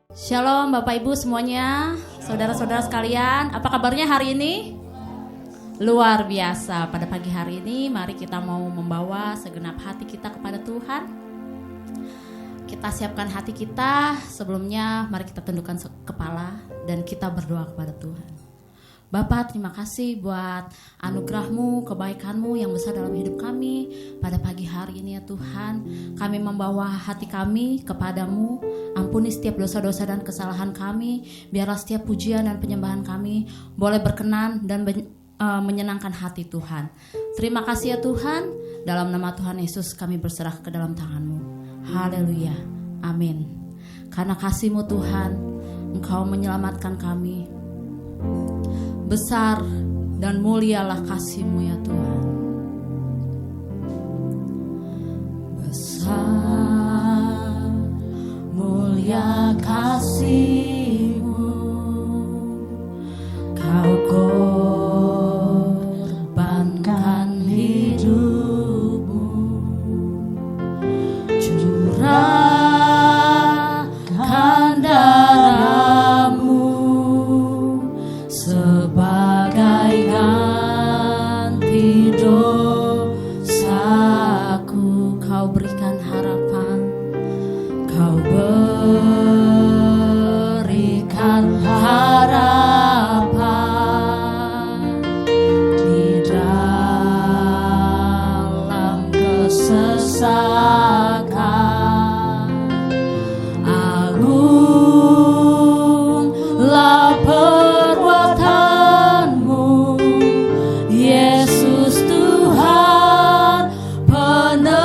Shalom Bapak Ibu semuanya, saudara-saudara sekalian, apa kabarnya hari ini? Luar biasa. Pada pagi hari ini mari kita mau membawa segenap hati kita kepada Tuhan. Kita siapkan hati kita. Sebelumnya mari kita tundukkan kepala dan kita berdoa kepada Tuhan. Bapa, terima kasih buat anugerah-Mu, kebaikan-Mu yang besar dalam hidup kami. Pada pagi hari ini ya Tuhan, kami membawa hati kami kepadamu. Ampuni setiap dosa-dosa dan kesalahan kami. Biarlah setiap pujian dan penyembahan kami boleh berkenan dan menyenangkan hati Tuhan. Terima kasih ya Tuhan. Dalam nama Tuhan Yesus kami berserah ke dalam tangan-Mu. Haleluya, amin. Karena kasih-Mu Tuhan, Engkau menyelamatkan kami. Besar dan mulialah kasih-Mu ya Tuhan. Besar mulia kasih-Mu, Kau korbankan hidupmu, curahkan darahmu sebagai ganti dosaku. Kau berikan harapan, Kau berikan harapan di dalam kesesakan. Agunglah perbuatan-Mu, Yesus Tuhan penerima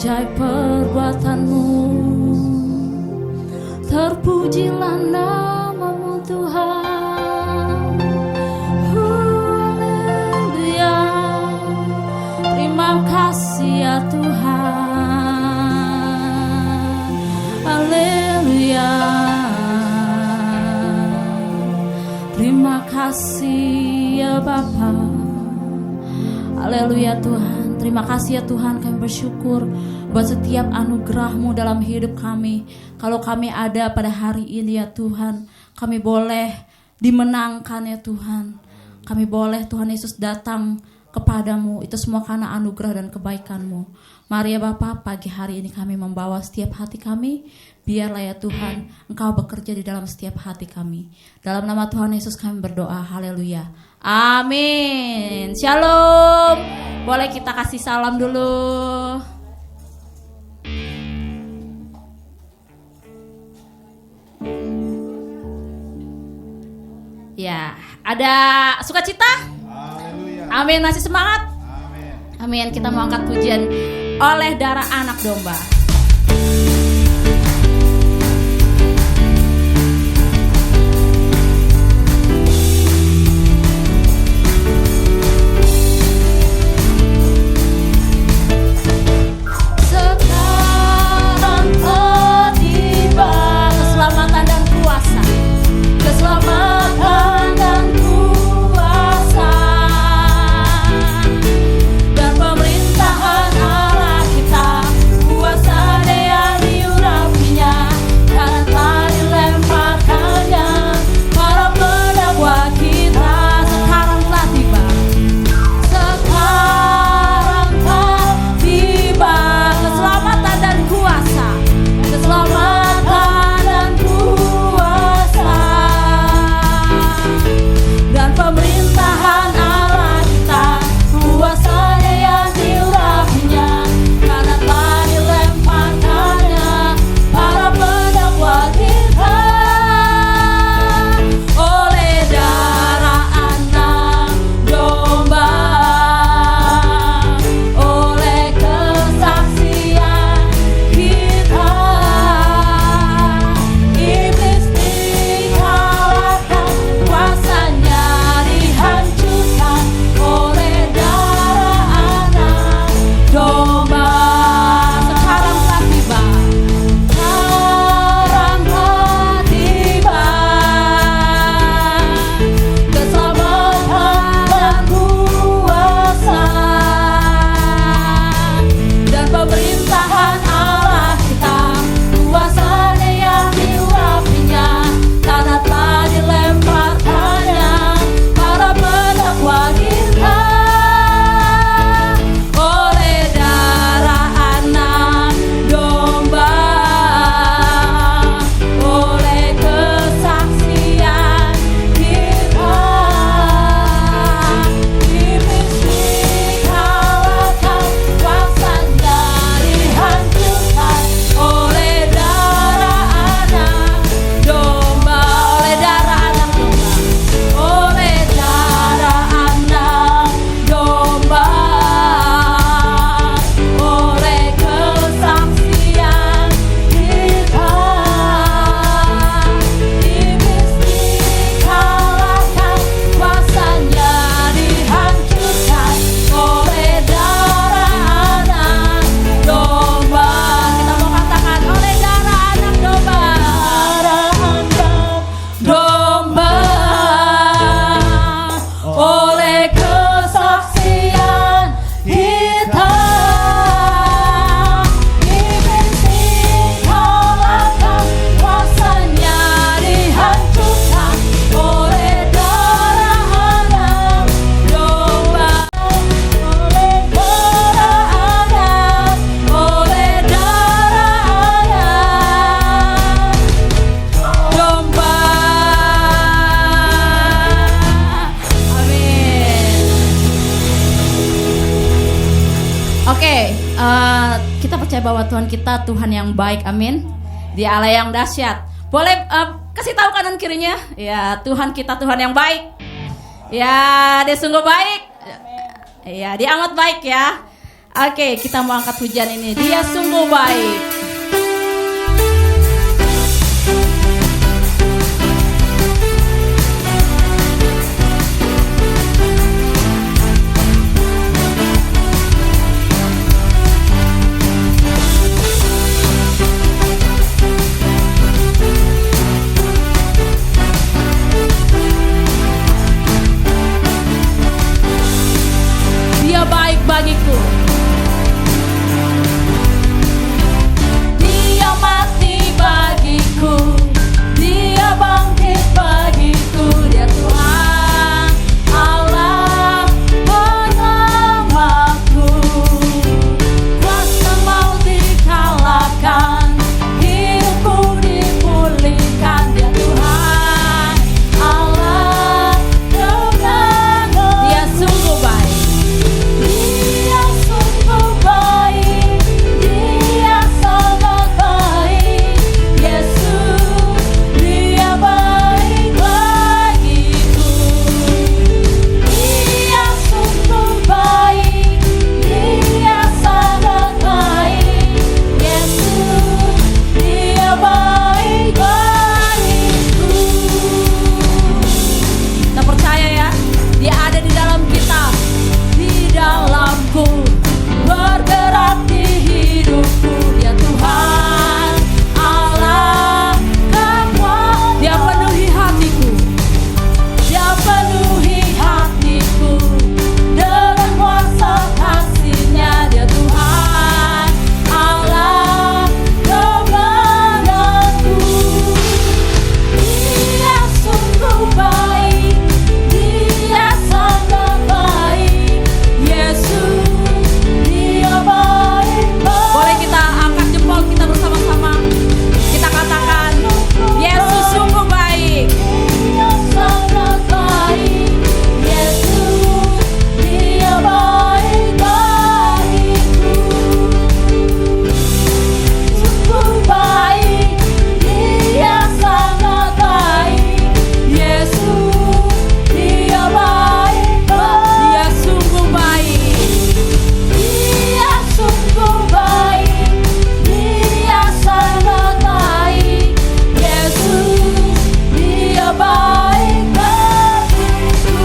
ajaib perbuatan-Mu. Terpujilah nama-Mu Tuhan. Haleluya. Terima kasih ya Tuhan. Haleluya. Terima kasih ya Bapa. Haleluya Tuhan. Terima kasih ya Tuhan, kami bersyukur buat setiap anugerah-Mu dalam hidup kami. Kalau kami ada pada hari ini ya Tuhan, kami boleh dimenangkan ya Tuhan. Kami boleh Tuhan Yesus datang kepadamu. Itu semua karena anugerah dan kebaikan-Mu. Mari ya Bapa, pagi hari ini kami membawa setiap hati kami. Biarlah ya Tuhan, Engkau bekerja di dalam setiap hati kami. Dalam nama Tuhan Yesus kami berdoa. Haleluya. Amin. Shalom. Boleh kita kasih salam dulu. Ya, ada sukacita? Haleluya. Amin, masih semangat? Amin. Amin, kita mau angkat pujian oleh darah anak domba. Sekarang telah tiba keselamatan dan kuasa. Keselamatan dan kuasa dan pemerintahan Allah kita, kuasa daya diurapinya, karena telah dilemparkannya para pendakwa kita. Sekarang telah tiba, sekarang telah tiba keselamatan dan kuasa, keselamatan dan kuasa dan pemerintahan Allah kita, kuasa yang diurapinya, karena telah dilemparkannya para pendakwa kita. Oleh darah anak domba, oleh kesaksian kita, iblis dikalahkan, kuasanya dihancurkan. Oleh darah anak domba, sekarang telah tiba, sekarang telah tiba keselamatan dan kuasa dan pemerintahan Allah kita, kuasanya yang diurapinya, karena telah dilemparkannya para pendakwa kita. Oleh darah anak domba, oleh kesaksian kita, iblis dikalahkan, kuasanya dihancurkan. Oleh darah anak domba, oleh darah anak domba, oleh darah anak domba, oleh kesaksian kita, iblis dikalahkan, kuasanya dihancurkan. Oleh darah anak domba, kita mau katakan oleh darah anak domba, darah anak domba, oleh kesaksian kita, iblis dikalahkan, kuasanya dihancurkan. Oleh darah anak domba, oleh darah anak, oleh darah anak domba. Amin. Oke, kita percaya bahwa Tuhan kita Tuhan yang baik, amin. Dia Allah yang dahsyat. Boleh kasih tahu kanan kirinya, ya Tuhan kita Tuhan yang baik. Ya, dia sungguh baik. Ya, dia amat baik ya. Oke, kita mau angkat hujan ini. Dia sungguh baik. Dia baik bagiku. Dia mati bagiku. Dia bangkit bagiku. Dia Tuhan Allah bersamaku. Kuasa maut dikalahkan, hidupku dipulihkan. Dia Tuhan Allah denganku. Dia sungguh baik. Dia sungguh baik, Dia sangat baik. Yesus, Dia baik bagiku. Dia sungguh baik, Dia sangat baik. Yesus, Dia baik bagiku. Kita percaya ya, Dia ada di dalam kita, di dalamku, bergerak di hidupku. Dia Tuhan Allah kekuatan. Dia penuhi hatiku. Dia penuhi hatiku dengan kuasa kasih-Nya. Dia Tuhan Allah kekuatanku. Dia sungguh baik, Dia sangat baik. Yesus, Dia baik baik. Boleh kita angkat jempol kita bersama-sama. Kita katakan, Yesus sungguh baik. Dia sangat baik. Yesus, Dia baik bagiku. Sungguh baik, Dia sangat baik. Yesus, Dia baik baik. Dia sungguh baik. Dia sungguh baik, Dia sangat baik. Yesus, Dia baik bagiku.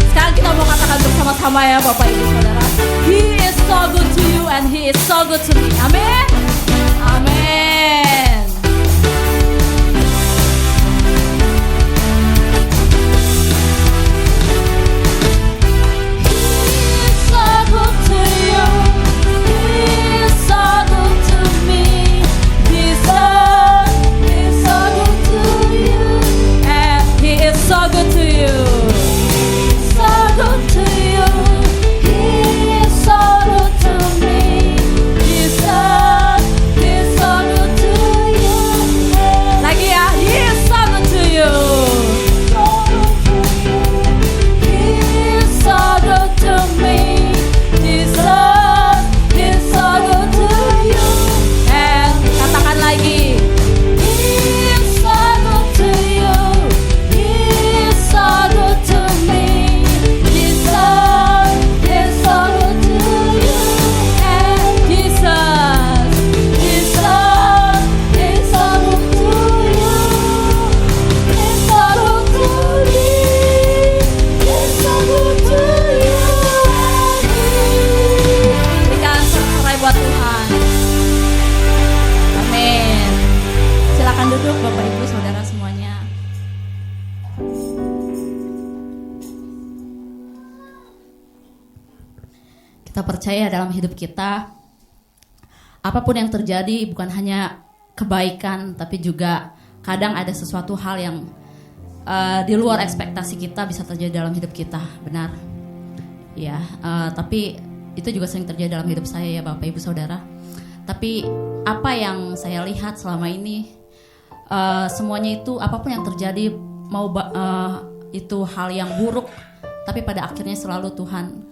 Sekarang kita mau katakan bersama-sama ya Bapak Ibu Saudara. He is so good to you and He is so good to me. Amin. Amin. Duduk Bapak Ibu Saudara semuanya. Kita percaya dalam hidup kita, apapun yang terjadi bukan hanya kebaikan, tapi juga kadang ada sesuatu hal yang di luar ekspektasi kita bisa terjadi dalam hidup kita, benar? Ya, tapi itu juga sering terjadi dalam hidup saya ya Bapak Ibu Saudara. Tapi apa yang saya lihat selama ini, semuanya itu apapun yang terjadi, mau itu hal yang buruk, tapi pada akhirnya selalu Tuhan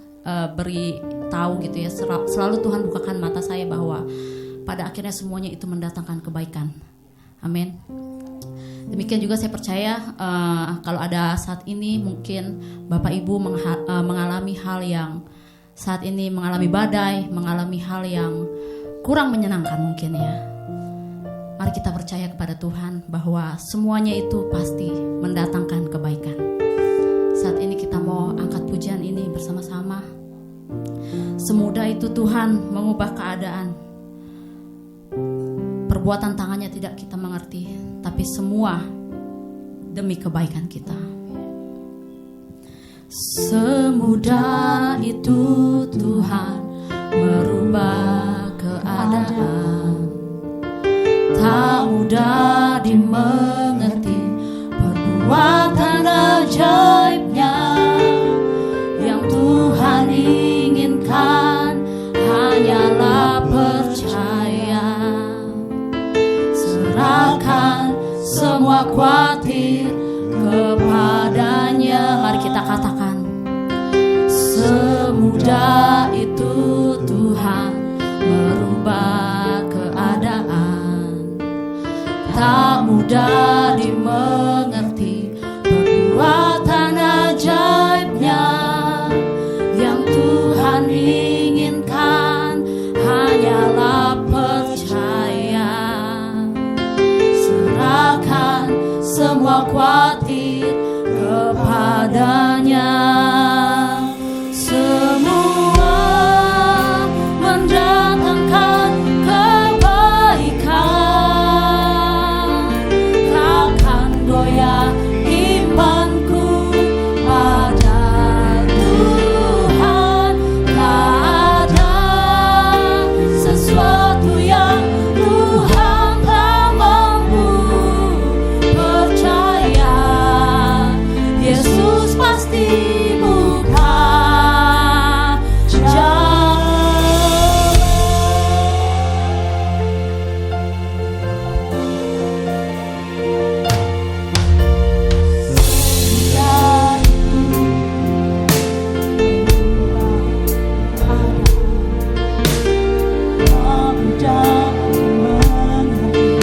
beri tahu gitu ya, selalu Tuhan bukakan mata saya bahwa pada akhirnya semuanya itu mendatangkan kebaikan. Amin. Demikian juga saya percaya kalau ada saat ini mungkin Bapak Ibu mengalami hal yang saat ini mengalami badai, mengalami hal yang kurang menyenangkan mungkin ya. Mari kita percaya kepada Tuhan bahwa semuanya itu pasti mendatangkan kebaikan. Saat ini kita mau angkat pujian ini bersama-sama. Semudah itu Tuhan mengubah keadaan. Perbuatan tangannya tidak kita mengerti, tapi semua demi kebaikan kita. Semudah itu Tuhan merubah keadaan. Tak mudah dimengerti perbuatan ajaibnya. Yang Tuhan inginkan hanyalah percaya. Serahkan semua khawatir kepadanya. Mari kita katakan, semudah itu Tuhan merubah keadaan. Tak mudah dimengerti perbuatan ajaibnya. Yang Tuhan inginkan hanyalah percaya. Serahkan semua khawatir kepadanya. Semua mendatangkan kebaikan. Takkan goyah imanku pada Tuhan. Tak ada sesuatu yang Tuhan tak mampu. Percaya Yesus pasti buka jalan. Semudah itu tak mudah mengerti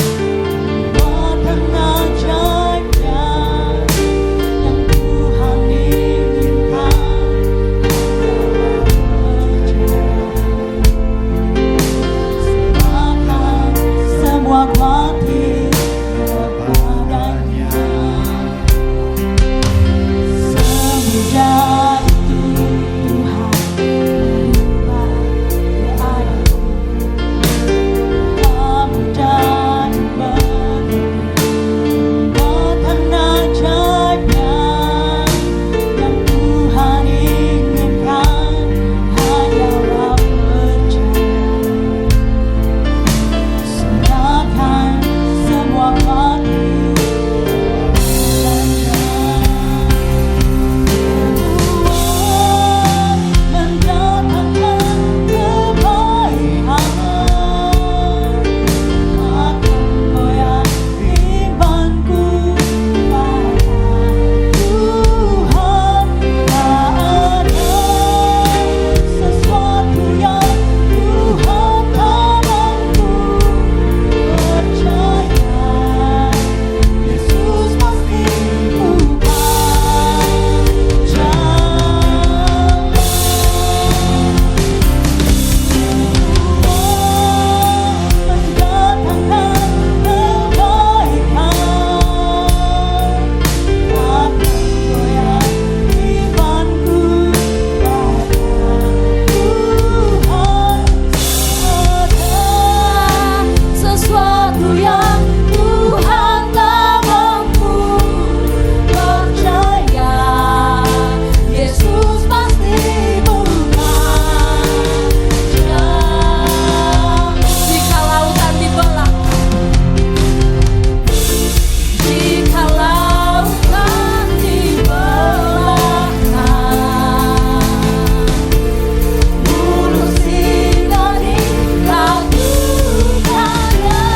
perbuatan ajaibnya. Yang Tuhan inginkan hanyalah percaya. Serahkan semua khawatir kepadanya. Semudah itu Tuhan merubah keadaan. Tak mudah dimengerti perbuatan ajaibnya. Yang Tuhan inginkan hanyalah percaya. Serahkan semua khawatir kepadanya. Mendatangkan kebaikan. Akan goyah imanku pada Tuhan. Tak ada sesuatu yang Tuhan tak mampu. Percaya Yesus pasti buka jalan. Mendatangkan kebaikan. Akan goyah imanku pada Tuhan. Ada sesuatu yang Tuhan tak mampu. Percaya Yesus pasti buka jalan. Jika lautan dibelah, jika lautan dibelahkan, bulu singa dilakukannya.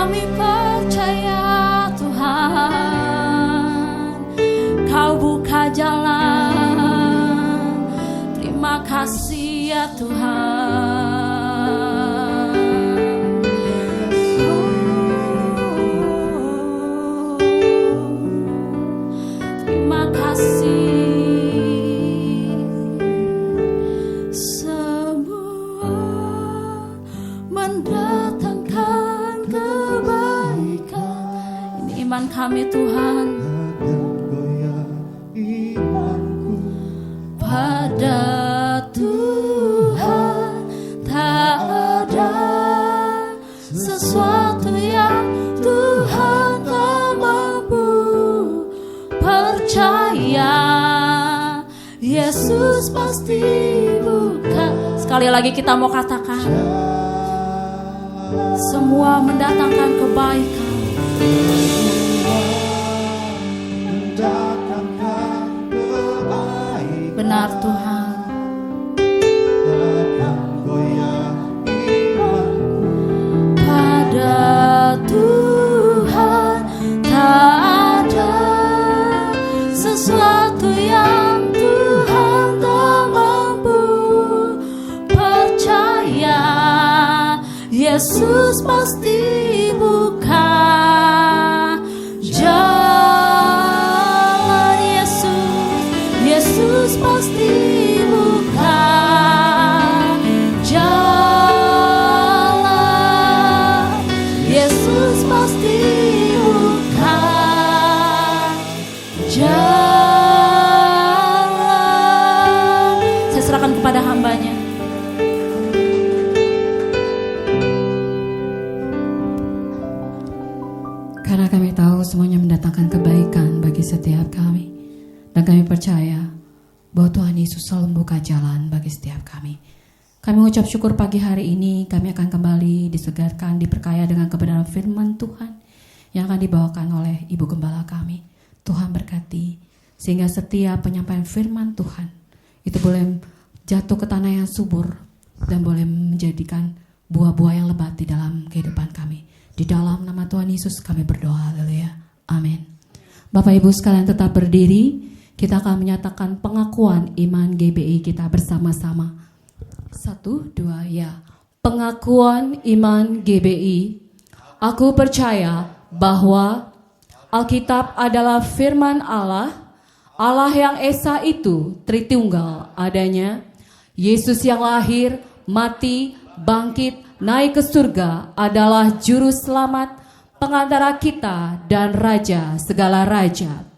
kami percaya Tuhan, Kau buka jalan. Terima kasih ya Tuhan. Terima kasih. Semua mendatangkan kebaikan. Ini iman kami Tuhan. Pada Tuhan tak ada sesuatu yang Tuhan tak mampu. Percaya Yesus pasti buka. Sekali lagi kita mau katakan, semua mendatangkan kebaikan. Benar Tuhan. Pada Tuhan tak ada sesuatu yang Tuhan tak mampu. Percaya Yesus pasti buka jalan. Yesus pasti buka jalan. Yesus pasti buka jalan. Saya serahkan kepada hambanya. Karena kami tahu semuanya mendatangkan kebaikan bagi setiap kami. Dan kami percaya bahwa Tuhan Yesus selalu membuka jalan bagi setiap kami. Kami mengucap syukur pagi hari ini, kami akan kembali disegarkan, diperkaya dengan kebenaran firman Tuhan yang akan dibawakan oleh Ibu Gembala kami. Tuhan berkati, sehingga setiap penyampaian firman Tuhan itu boleh jatuh ke tanah yang subur dan boleh menjadikan buah-buah yang lebat di dalam kehidupan kami. Di dalam nama Tuhan Yesus kami berdoa, haleluya, amin. Bapak Ibu sekalian tetap berdiri. Kita akan menyatakan pengakuan iman GBI kita bersama-sama. 1, 2, ya. Pengakuan iman GBI. Aku percaya bahwa Alkitab adalah firman Allah, Allah yang Esa itu Tritunggal adanya, Yesus yang lahir, mati, bangkit, naik ke surga adalah juru selamat, pengantara kita dan raja segala raja.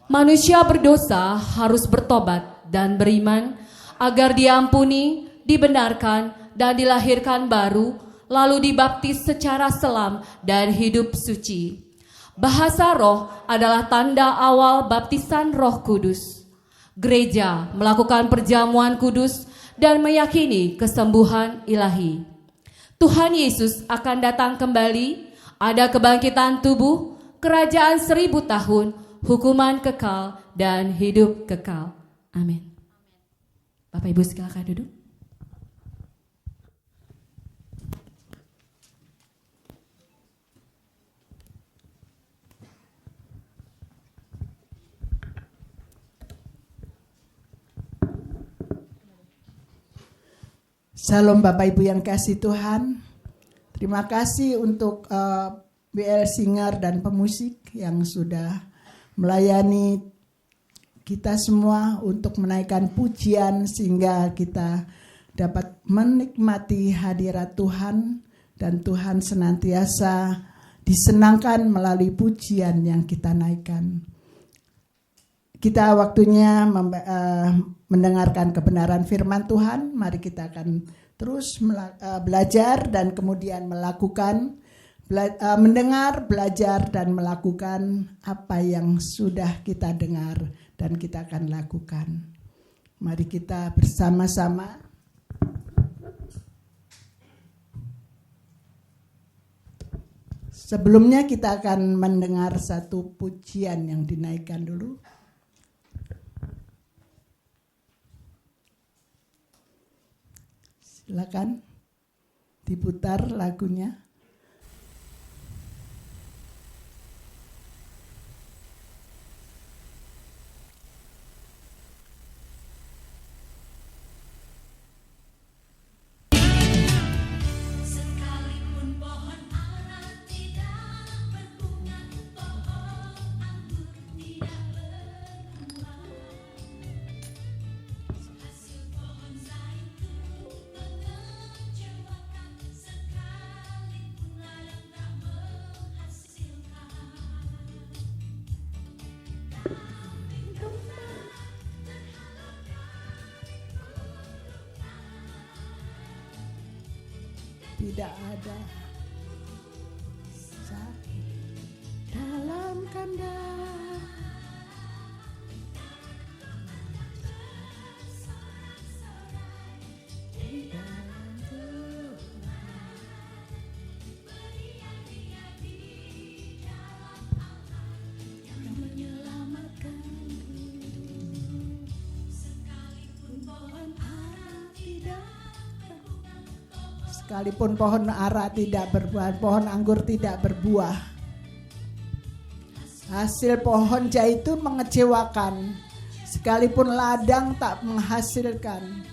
Manusia berdosa harus bertobat dan beriman agar diampuni, dibenarkan, dan dilahirkan baru, lalu dibaptis secara selam dan hidup suci. Bahasa roh adalah tanda awal baptisan Roh Kudus. Gereja melakukan perjamuan kudus dan meyakini kesembuhan ilahi. Tuhan Yesus akan datang kembali, ada kebangkitan tubuh, kerajaan 1000 tahun, hukuman kekal dan hidup kekal. Amin. Bapak Ibu silakan duduk. Salam Bapak Ibu yang kasih Tuhan. Terima kasih untuk BL Singer dan pemusik yang sudah melayani kita semua untuk menaikkan pujian sehingga kita dapat menikmati hadirat Tuhan dan Tuhan senantiasa disenangkan melalui pujian yang kita naikkan. Kita waktunya mendengarkan kebenaran firman Tuhan. Mari kita akan terus belajar dan kemudian melakukan, mendengar, belajar dan melakukan apa yang sudah kita dengar dan kita akan lakukan. Mari kita bersama-sama sebelumnya kita akan mendengar satu pujian yang dinaikkan dulu. Silakan diputar lagunya. Tidak ada sakit dalam kandang. Di dalam Tuhan yang menyelamatkanku. Sekalipun pohon ara tidak berbuah, pohon anggur tidak berbuah. Hasil pohon zaitun mengecewakan, sekalipun ladang tak menghasilkan.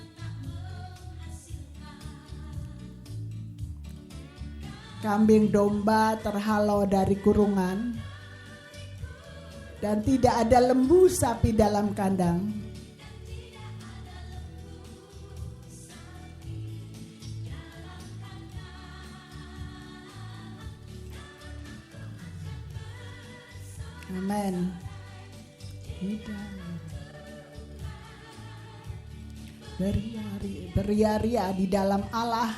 Kambing domba terhalau dari kurungan, dan tidak ada lembu sapi dalam kandang. Amin. Beria-ria di dalam Allah.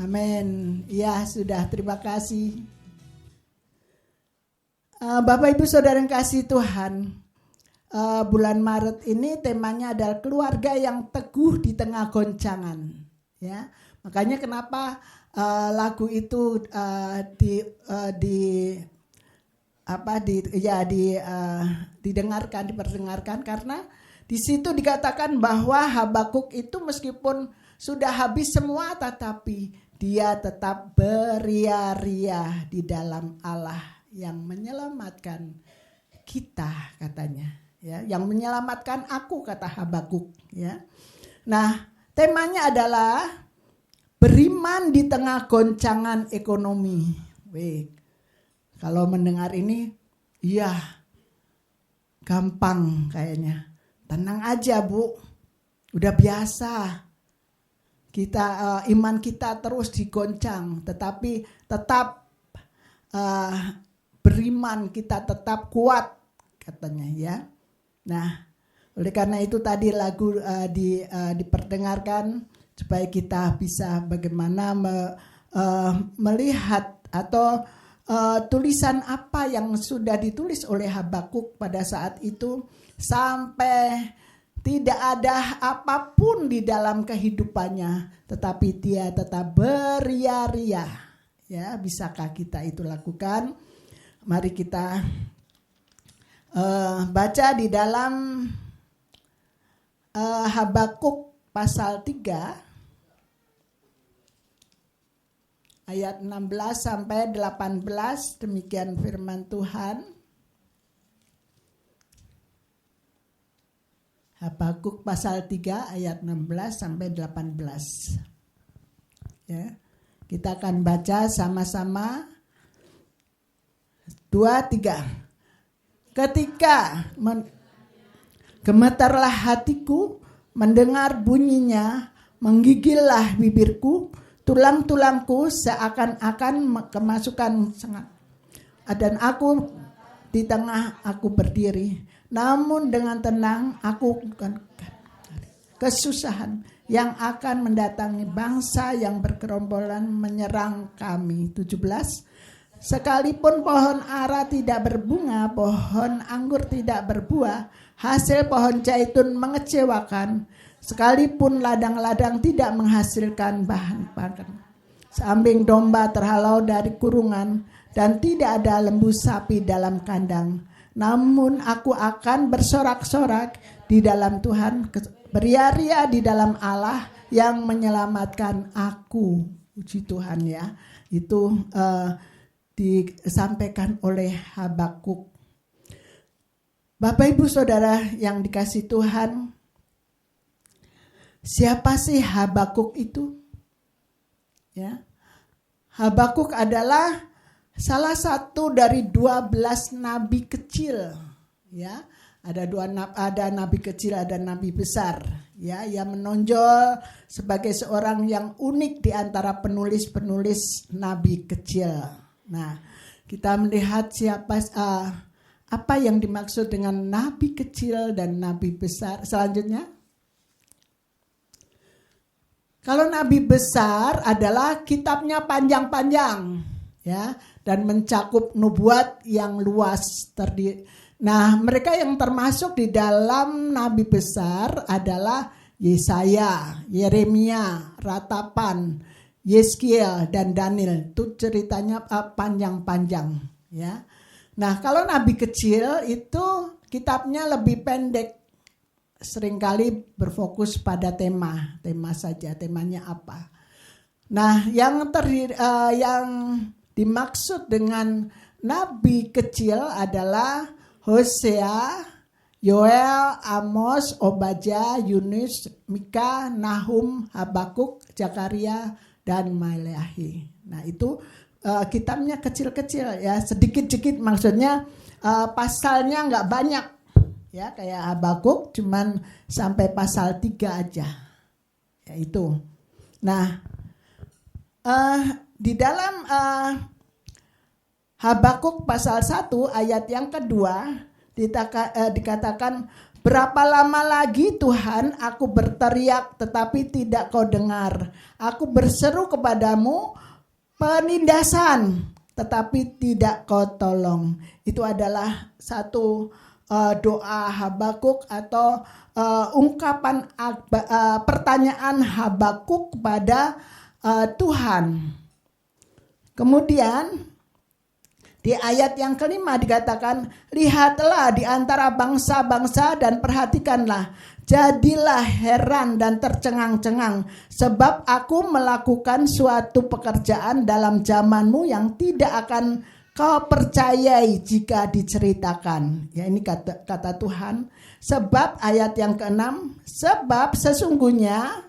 Amin. Ya sudah, terima kasih. Bapak Ibu Saudara yang kasih Tuhan, bulan Maret ini temanya adalah keluarga yang teguh di tengah goncangan. Ya, makanya kenapa lagu itu diperdengarkan karena di situ dikatakan bahwa Habakuk itu meskipun sudah habis semua tetapi dia tetap beria-ria di dalam Allah yang menyelamatkan kita, katanya, ya, yang menyelamatkan aku, kata Habakuk, ya. Nah, temanya adalah beriman di tengah goncangan ekonomi. Wih, kalau mendengar ini, iya, gampang kayaknya. Tenang aja, Bu, udah biasa. Kita iman kita terus digoncang, tetapi tetap beriman kita tetap kuat, katanya, ya. Nah, oleh karena itu tadi lagu diperdengarkan supaya kita bisa bagaimana melihat atau tulisan apa yang sudah ditulis oleh Habakuk pada saat itu sampai tidak ada apapun di dalam kehidupannya, tetapi dia tetap beria-ria. Ya, bisakah kita itu lakukan? Mari kita baca di dalam Habakuk pasal 3 ayat 16 sampai 18, demikian firman Tuhan. Habakuk pasal 3 ayat 16 sampai 18. Ya. Kita akan baca sama-sama. 2, 3. Ketika gemetarlah hatiku mendengar bunyinya, menggigillah bibirku, tulang-tulangku seakan-akan kemasukan sengat. Dan aku di tengah aku berdiri. Namun dengan tenang aku kesusahan yang akan mendatangi bangsa yang bergerombolan menyerang kami. 17. Sekalipun pohon ara tidak berbunga, pohon anggur tidak berbuah, hasil pohon zaitun mengecewakan, sekalipun ladang-ladang tidak menghasilkan bahan pakan. Kambing domba terhalau dari kurungan, dan tidak ada lembu sapi dalam kandang. Namun aku akan bersorak-sorak di dalam Tuhan, beria-ria di dalam Allah yang menyelamatkan aku. Puji Tuhan, ya. Itu disampaikan oleh Habakuk. Bapak Ibu Saudara yang dikasih Tuhan, siapa sih Habakuk itu? Ya. Habakuk adalah salah satu dari 12 nabi kecil, ya. Ada nabi kecil, ada nabi besar, ya, yang menonjol sebagai seorang yang unik di antara penulis-penulis nabi kecil. Nah, kita melihat apa yang dimaksud dengan nabi kecil dan nabi besar. Selanjutnya, kalau nabi besar adalah kitabnya panjang-panjang, ya, dan mencakup nubuat yang luas. Nah, mereka yang termasuk di dalam nabi besar adalah Yesaya, Yeremia, Ratapan, Yeskiel, dan Daniel. Itu ceritanya panjang-panjang, ya. Nah, kalau nabi kecil itu kitabnya lebih pendek, seringkali berfokus pada tema saja, temanya apa. Nah, yang dimaksud dengan nabi kecil adalah Hosea, Yoel, Amos, Obadya, Yunus, Mika, Nahum, Habakuk, Zakaria, dan Maleahi. Nah, itu kitabnya kecil-kecil, ya, sedikit-sedikit, maksudnya pasalnya nggak banyak, ya, kayak Habakuk cuman sampai pasal 3 aja, ya itu. Nah, di dalam Habakuk pasal 1 ayat yang kedua dikatakan, berapa lama lagi Tuhan aku berteriak tetapi tidak kau dengar, aku berseru kepadamu penindasan tetapi tidak kau tolong. Itu adalah satu doa Habakuk atau ungkapan pertanyaan Habakuk kepada Tuhan. Kemudian di ayat yang kelima dikatakan, lihatlah di antara bangsa-bangsa dan perhatikanlah, jadilah heran dan tercengang-cengang, sebab aku melakukan suatu pekerjaan dalam zamanmu yang tidak akan kau percayai jika diceritakan. Ya, ini kata Tuhan. Sebab ayat yang keenam, sebab sesungguhnya,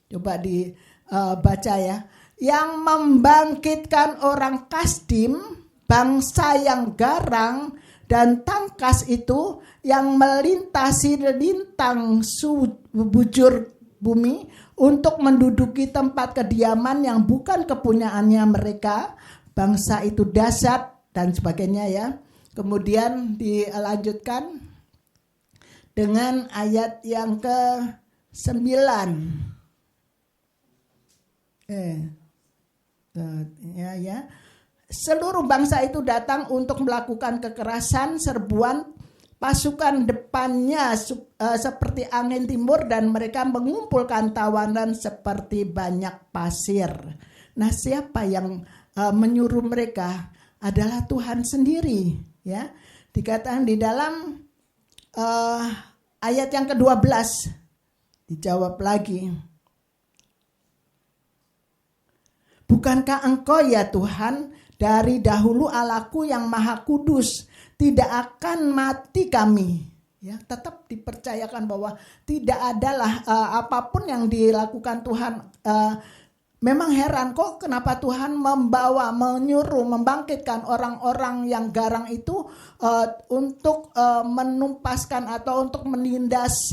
coba dibaca ya, yang membangkitkan orang Kasdim, bangsa yang garang dan tangkas itu, yang melintasi lintang bujur bumi untuk menduduki tempat kediaman yang bukan kepunyaannya mereka, bangsa itu dahsyat dan sebagainya, ya. Kemudian dilanjutkan dengan ayat yang ke-9. Seluruh bangsa itu datang untuk melakukan kekerasan, serbuan, pasukan depannya seperti angin timur, dan mereka mengumpulkan tawanan seperti banyak pasir. Nah, siapa yang menyuruh mereka? Adalah Tuhan sendiri, ya. Dikatakan di dalam ayat yang ke-12, dijawab lagi, bukankah engkau ya Tuhan dari dahulu Allahku yang maha kudus, tidak akan mati kami. Ya, tetap dipercayakan bahwa tidak adalah apapun yang dilakukan Tuhan. Memang heran kok kenapa Tuhan menyuruh, membangkitkan orang-orang yang garang itu untuk menumpaskan atau untuk menindas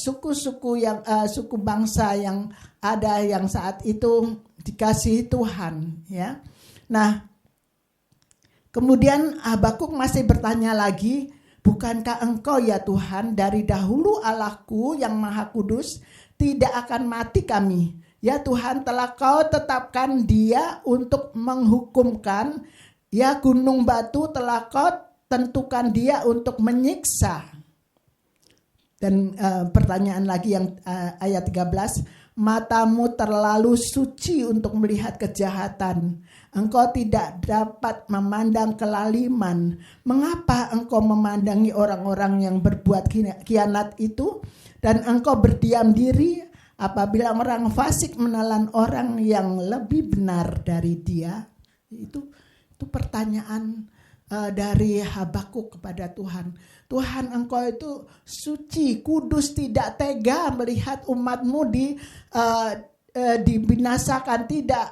suku-suku suku bangsa yang ada yang saat itu dikasihi Tuhan, ya. Nah, kemudian Habakuk masih bertanya lagi, bukankah engkau ya Tuhan dari dahulu Allahku yang maha kudus, tidak akan mati kami. Ya Tuhan, telah kau tetapkan dia untuk menghukumkan, ya gunung batu telah kau tentukan dia untuk menyiksa. Dan pertanyaan lagi yang ayat 13, matamu terlalu suci untuk melihat kejahatan. Engkau tidak dapat memandang kelaliman. Mengapa engkau memandangi orang-orang yang berbuat khianat itu? Dan engkau berdiam diri apabila orang fasik menelan orang yang lebih benar dari dia. Itu pertanyaan dari Habakuk kepada Tuhan. Tuhan, engkau itu suci, kudus, tidak tega melihat umatmu dibinasakan, tidak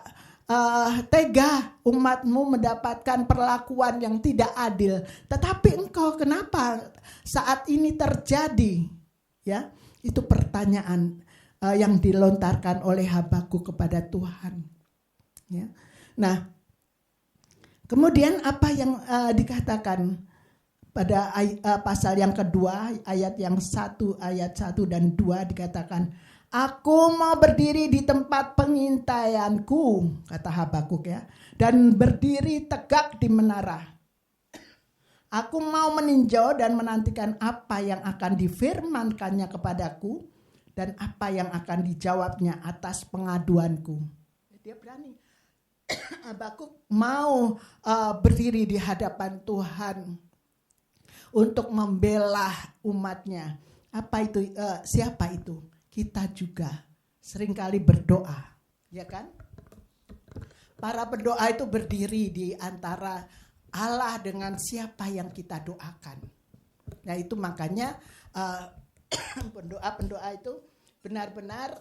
tega umatmu mendapatkan perlakuan yang tidak adil. Tetapi engkau kenapa saat ini terjadi? Ya, itu pertanyaan yang dilontarkan oleh Habakuk kepada Tuhan. Ya. Nah, Kemudian apa yang dikatakan pada pasal yang kedua, ayat yang 1, ayat 1 dan 2 dikatakan, aku mau berdiri di tempat pengintaianku, kata Habakuk ya, dan berdiri tegak di menara. Aku mau meninjau dan menantikan apa yang akan difirmankannya kepadaku dan apa yang akan dijawabnya atas pengaduanku. Dia berani. Habakuk mau berdiri di hadapan Tuhan untuk membela umatnya. Apa itu? Siapa itu? Kita juga seringkali berdoa, ya kan? Para pendoa itu berdiri di antara Allah dengan siapa yang kita doakan. Nah itu makanya pendoa-pendoa itu benar-benar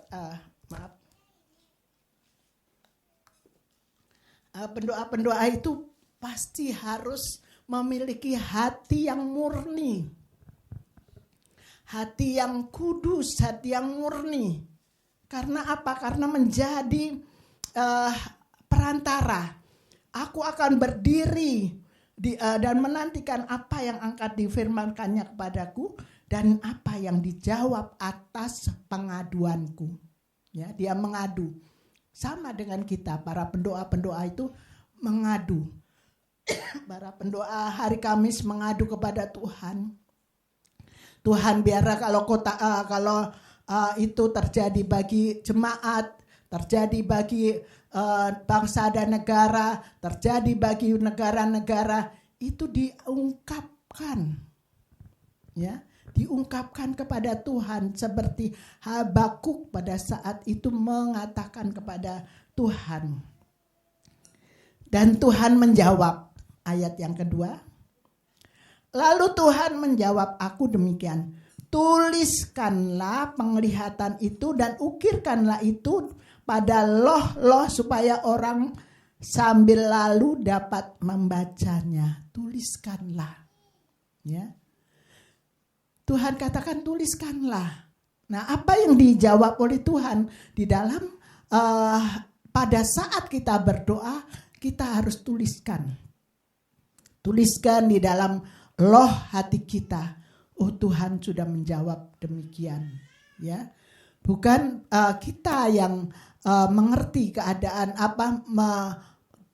pendoa-pendoa itu pasti harus memiliki hati yang murni, hati yang kudus, hati yang murni. Karena apa? Karena menjadi perantara. Aku akan berdiri dan menantikan apa yang akan difirmankannya kepadaku dan apa yang dijawab atas pengaduanku. Ya, dia mengadu. Sama dengan kita, para pendoa-pendoa itu mengadu. Para pendoa hari Kamis mengadu kepada Tuhan. Tuhan biarlah kalau itu terjadi bagi jemaat, terjadi bagi bangsa dan negara, terjadi bagi negara-negara, itu diungkapkan, ya, diungkapkan kepada Tuhan seperti Habakuk pada saat itu mengatakan kepada Tuhan. Dan Tuhan menjawab. Ayat yang kedua, lalu Tuhan menjawab aku demikian, tuliskanlah penglihatan itu dan ukirkanlah itu pada loh-loh supaya orang sambil lalu dapat membacanya. Tuliskanlah, ya. Tuhan katakan tuliskanlah. Nah, apa yang dijawab oleh Tuhan di dalam pada saat kita berdoa, kita harus tuliskan. Tuliskan di dalam loh hati kita. Oh, Tuhan sudah menjawab demikian, ya. Bukan kita yang mengerti keadaan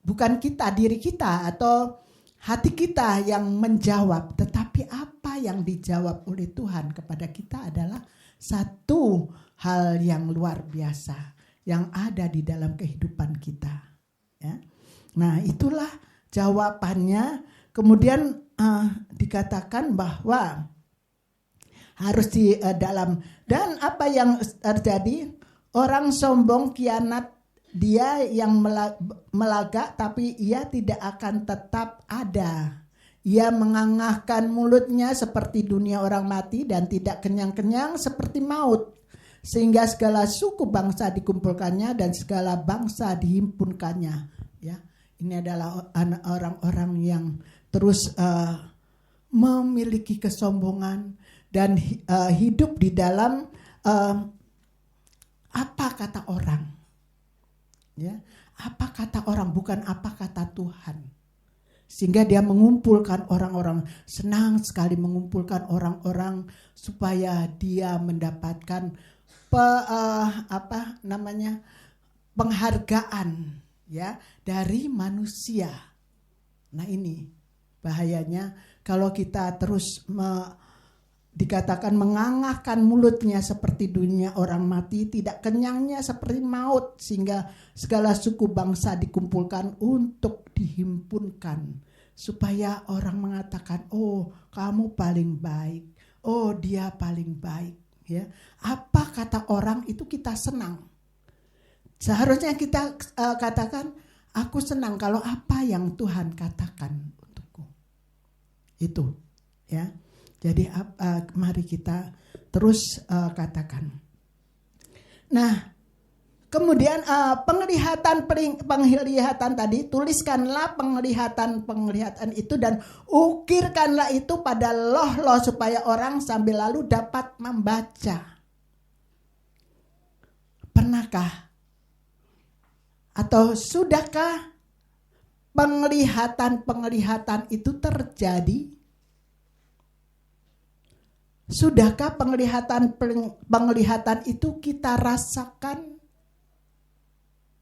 bukan kita, diri kita atau hati kita yang menjawab, tetapi apa yang dijawab oleh Tuhan kepada kita adalah satu hal yang luar biasa yang ada di dalam kehidupan kita, ya. Nah, itulah jawabannya. Kemudian dikatakan bahwa harus di dalam, dan apa yang terjadi, orang sombong kianat, dia yang melagak tapi ia tidak akan tetap ada. Ia mengangahkan mulutnya seperti dunia orang mati dan tidak kenyang-kenyang seperti maut. Sehingga segala suku bangsa dikumpulkannya dan segala bangsa dihimpunkannya. Ya, ini adalah orang-orang yang terus memiliki kesombongan dan hidup di dalam apa kata orang, ya, apa kata orang, bukan apa kata Tuhan. Sehingga dia mengumpulkan orang-orang, senang sekali mengumpulkan orang-orang supaya dia mendapatkan penghargaan, ya, dari manusia. Nah, ini bahayanya kalau kita terus dikatakan mengangahkan mulutnya seperti dunia orang mati, tidak kenyangnya seperti maut, sehingga segala suku bangsa dikumpulkan untuk dihimpunkan, supaya orang mengatakan, oh kamu paling baik, oh dia paling baik, ya. Apa kata orang itu kita senang. Seharusnya kita katakan, aku senang kalau apa yang Tuhan katakan untukku. Itu, ya. Jadi mari kita terus katakan. Nah, kemudian penglihatan tadi, tuliskanlah penglihatan itu dan ukirkanlah itu pada loh-loh supaya orang sambil lalu dapat membaca. Pernahkah atau sudahkah penglihatan itu terjadi? Sudahkah penglihatan itu kita rasakan?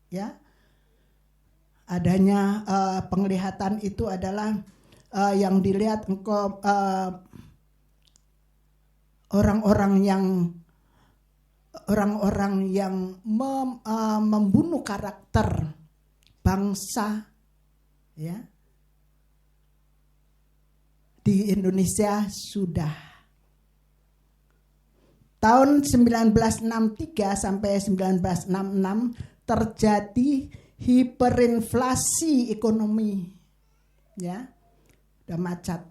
Ya, adanya penglihatan itu adalah yang dilihat engkau orang-orang yang membunuh karakter bangsa, ya, di Indonesia sudah. Tahun 1963 sampai 1966 terjadi hiperinflasi ekonomi, ya, udah macet.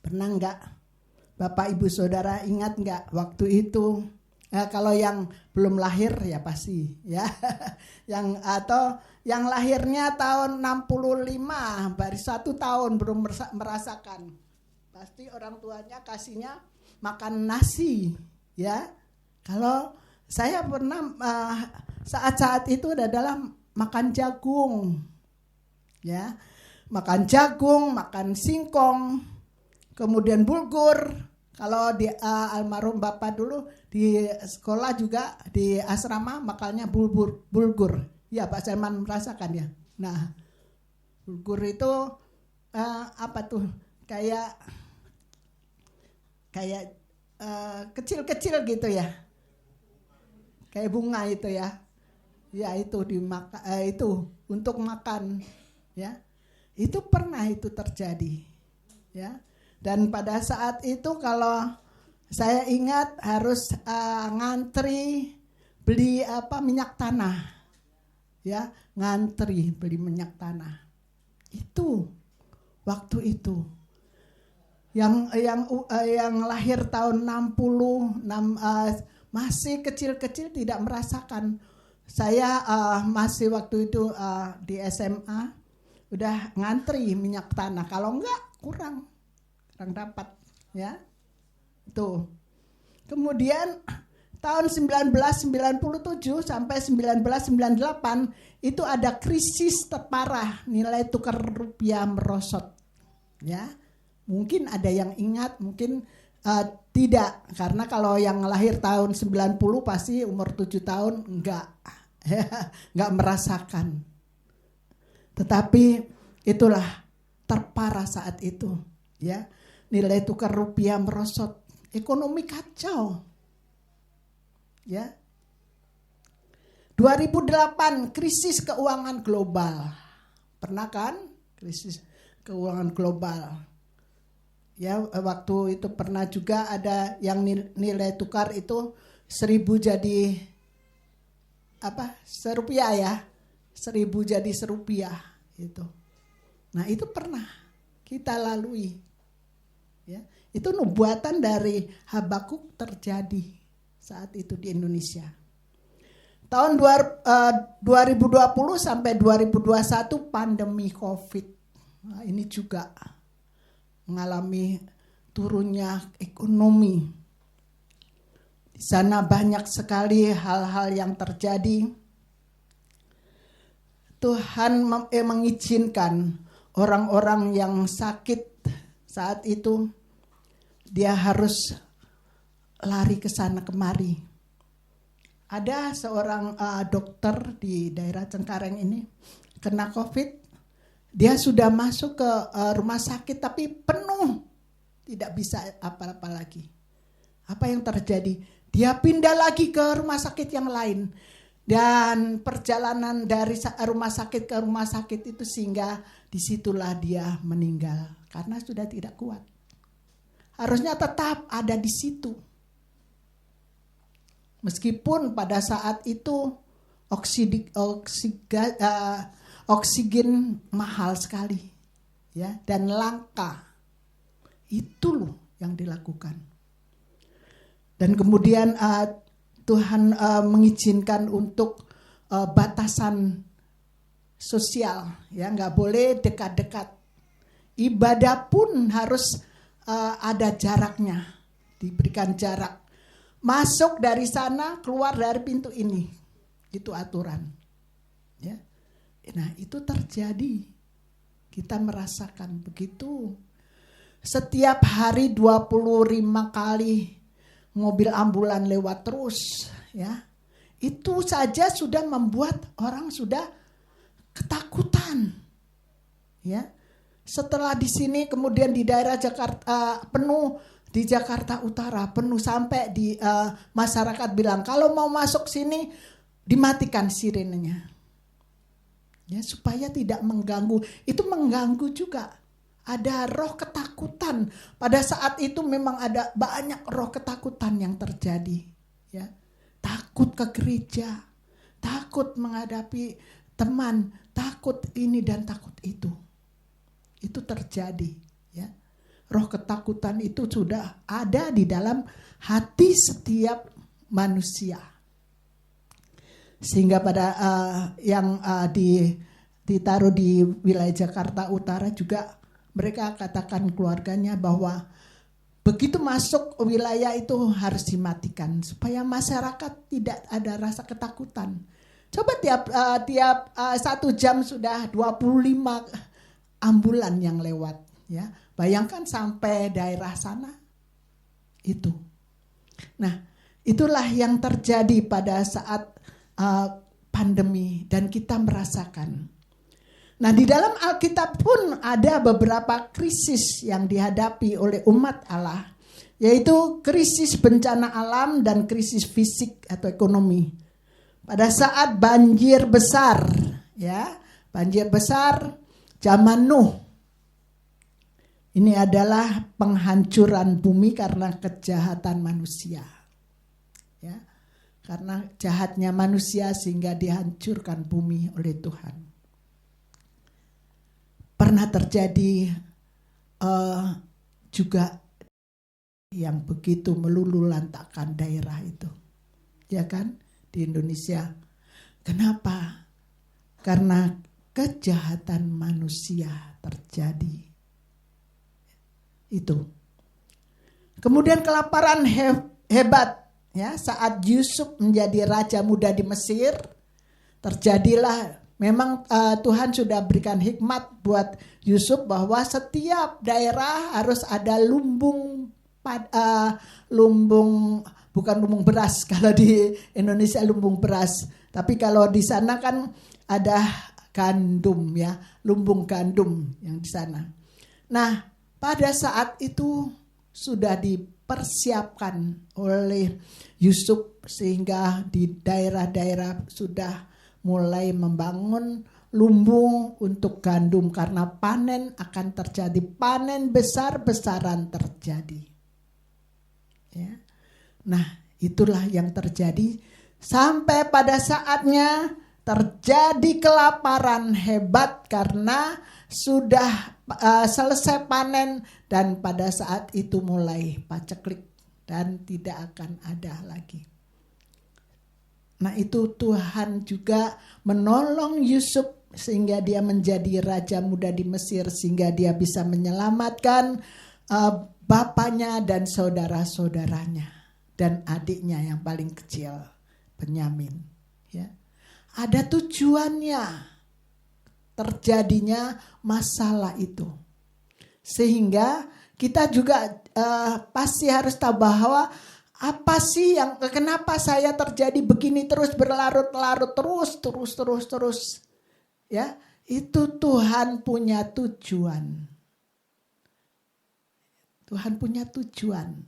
Pernah enggak Bapak Ibu Saudara ingat enggak waktu itu? Kalau yang belum lahir ya pasti, ya. Atau yang lahirnya tahun 65 baru 1 tahun belum merasakan. Pasti orang tuanya kasihnya makan nasi, ya. Kalau saya pernah saat-saat itu adalah makan jagung, ya, makan jagung, makan singkong, kemudian bulgur. Kalau di almarhum Bapak dulu di sekolah juga di asrama makannya bulgur. Ya, Pak Selman merasakan ya. Nah, bulgur itu apa tuh? Kayak kecil-kecil gitu ya. Kayak bunga itu ya. Ya, itu itu untuk makan, ya. Itu pernah itu terjadi, ya. Dan pada saat itu kalau saya ingat harus ngantri beli minyak tanah, ya, ngantri beli minyak tanah. Itu waktu itu yang lahir tahun 60 masih kecil-kecil tidak merasakan. Saya masih waktu itu di SMA udah ngantri minyak tanah, kalau enggak kurang dapat, ya. Tuh. Kemudian tahun 1997 sampai 1998 itu ada krisis terparah, nilai tukar rupiah merosot, ya. Mungkin ada yang ingat, mungkin tidak, karena kalau yang lahir tahun 90 pasti umur 7 tahun enggak merasakan. Tetapi itulah terparah saat itu, ya. Nilai tukar rupiah merosot, ekonomi kacau, ya. 2008 krisis keuangan global, pernah kan? Krisis keuangan global, ya. Waktu itu pernah juga ada yang nilai tukar itu 1.000 jadi serupiah, ya, 1.000 jadi serupiah itu. Nah, itu pernah kita lalui. Ya, itu nubuatan dari Habakuk terjadi saat itu di Indonesia. Tahun 2020 sampai 2021 pandemi Covid. Nah, ini juga mengalami turunnya ekonomi. Di sana banyak sekali hal-hal yang terjadi. Tuhan mengizinkan orang-orang yang sakit saat itu dia harus lari ke sana kemari. Ada seorang dokter di daerah Cengkareng ini kena Covid. Dia sudah masuk ke rumah sakit tapi penuh, tidak bisa apa-apa lagi. Apa yang terjadi? Dia pindah lagi ke rumah sakit yang lain. Dan perjalanan dari rumah sakit ke rumah sakit itu sehingga disitulah dia meninggal karena sudah tidak kuat. Harusnya tetap ada di situ. Meskipun pada saat itu oksigen mahal sekali, ya, dan langka. Itu loh yang dilakukan. Dan kemudian Tuhan mengizinkan untuk batasan sosial, ya, nggak boleh dekat-dekat. Ibadah pun harus ada jaraknya, diberikan jarak. Masuk dari sana, keluar dari pintu ini, itu aturan. Ya. Nah itu terjadi. Kita merasakan begitu. Setiap hari 25 kali mobil ambulan lewat terus, ya. Itu saja sudah membuat orang sudah ketakutan. Ya. Setelah di sini kemudian di daerah Jakarta penuh, di Jakarta Utara penuh sampai di masyarakat bilang kalau mau masuk sini dimatikan sirenenya. Ya, supaya tidak mengganggu. Itu mengganggu juga. Ada roh ketakutan. Pada saat itu memang ada banyak roh ketakutan yang terjadi. Ya. Takut ke gereja, takut menghadapi teman, takut ini dan takut itu. Itu terjadi. Ya. Roh ketakutan itu sudah ada di dalam hati setiap manusia. Sehingga pada yang ditaruh di wilayah Jakarta Utara juga mereka katakan keluarganya bahwa begitu masuk wilayah itu harus dimatikan supaya masyarakat tidak ada rasa ketakutan. Coba tiap 1 jam sudah 25 ambulan yang lewat, ya. Bayangkan sampai daerah sana itu. Nah, itulah yang terjadi pada saat pandemi dan kita merasakan. Nah, di dalam Alkitab pun ada beberapa krisis yang dihadapi oleh umat Allah, yaitu krisis bencana alam dan krisis fisik atau ekonomi. Pada saat banjir besar, ya, banjir besar zaman Nuh. Ini adalah penghancuran bumi karena kejahatan manusia. Ya. Karena jahatnya manusia sehingga dihancurkan bumi oleh Tuhan. Pernah terjadi juga yang begitu melulu lantakkan daerah itu, ya kan, di Indonesia. Kenapa? Karena kejahatan manusia terjadi. Itu. Kemudian kelaparan hebat, ya, saat Yusuf menjadi raja muda di Mesir, terjadilah. Memang Tuhan sudah berikan hikmat buat Yusuf bahwa setiap daerah harus ada lumbung bukan lumbung beras, kalau di Indonesia lumbung beras, tapi kalau di sana kan ada gandum, ya, lumbung gandum yang di sana. Nah, pada saat itu sudah dipersiapkan oleh Yusuf sehingga di daerah-daerah sudah mulai membangun lumbung untuk gandum karena panen akan terjadi, panen besar-besaran terjadi. Ya. Nah, itulah yang terjadi sampai pada saatnya terjadi kelaparan hebat karena sudah selesai panen dan pada saat itu mulai paceklik dan tidak akan ada lagi. Nah, itu Tuhan juga menolong Yusuf sehingga dia menjadi raja muda di Mesir, sehingga dia bisa menyelamatkan bapaknya dan saudara-saudaranya dan adiknya yang paling kecil, Benyamin. Ya. Ada tujuannya terjadinya masalah itu, sehingga kita juga pasti harus tahu bahwa apa sih yang kenapa saya terjadi begini terus berlarut-larut terus. Ya, itu Tuhan punya tujuan. Tuhan punya tujuan.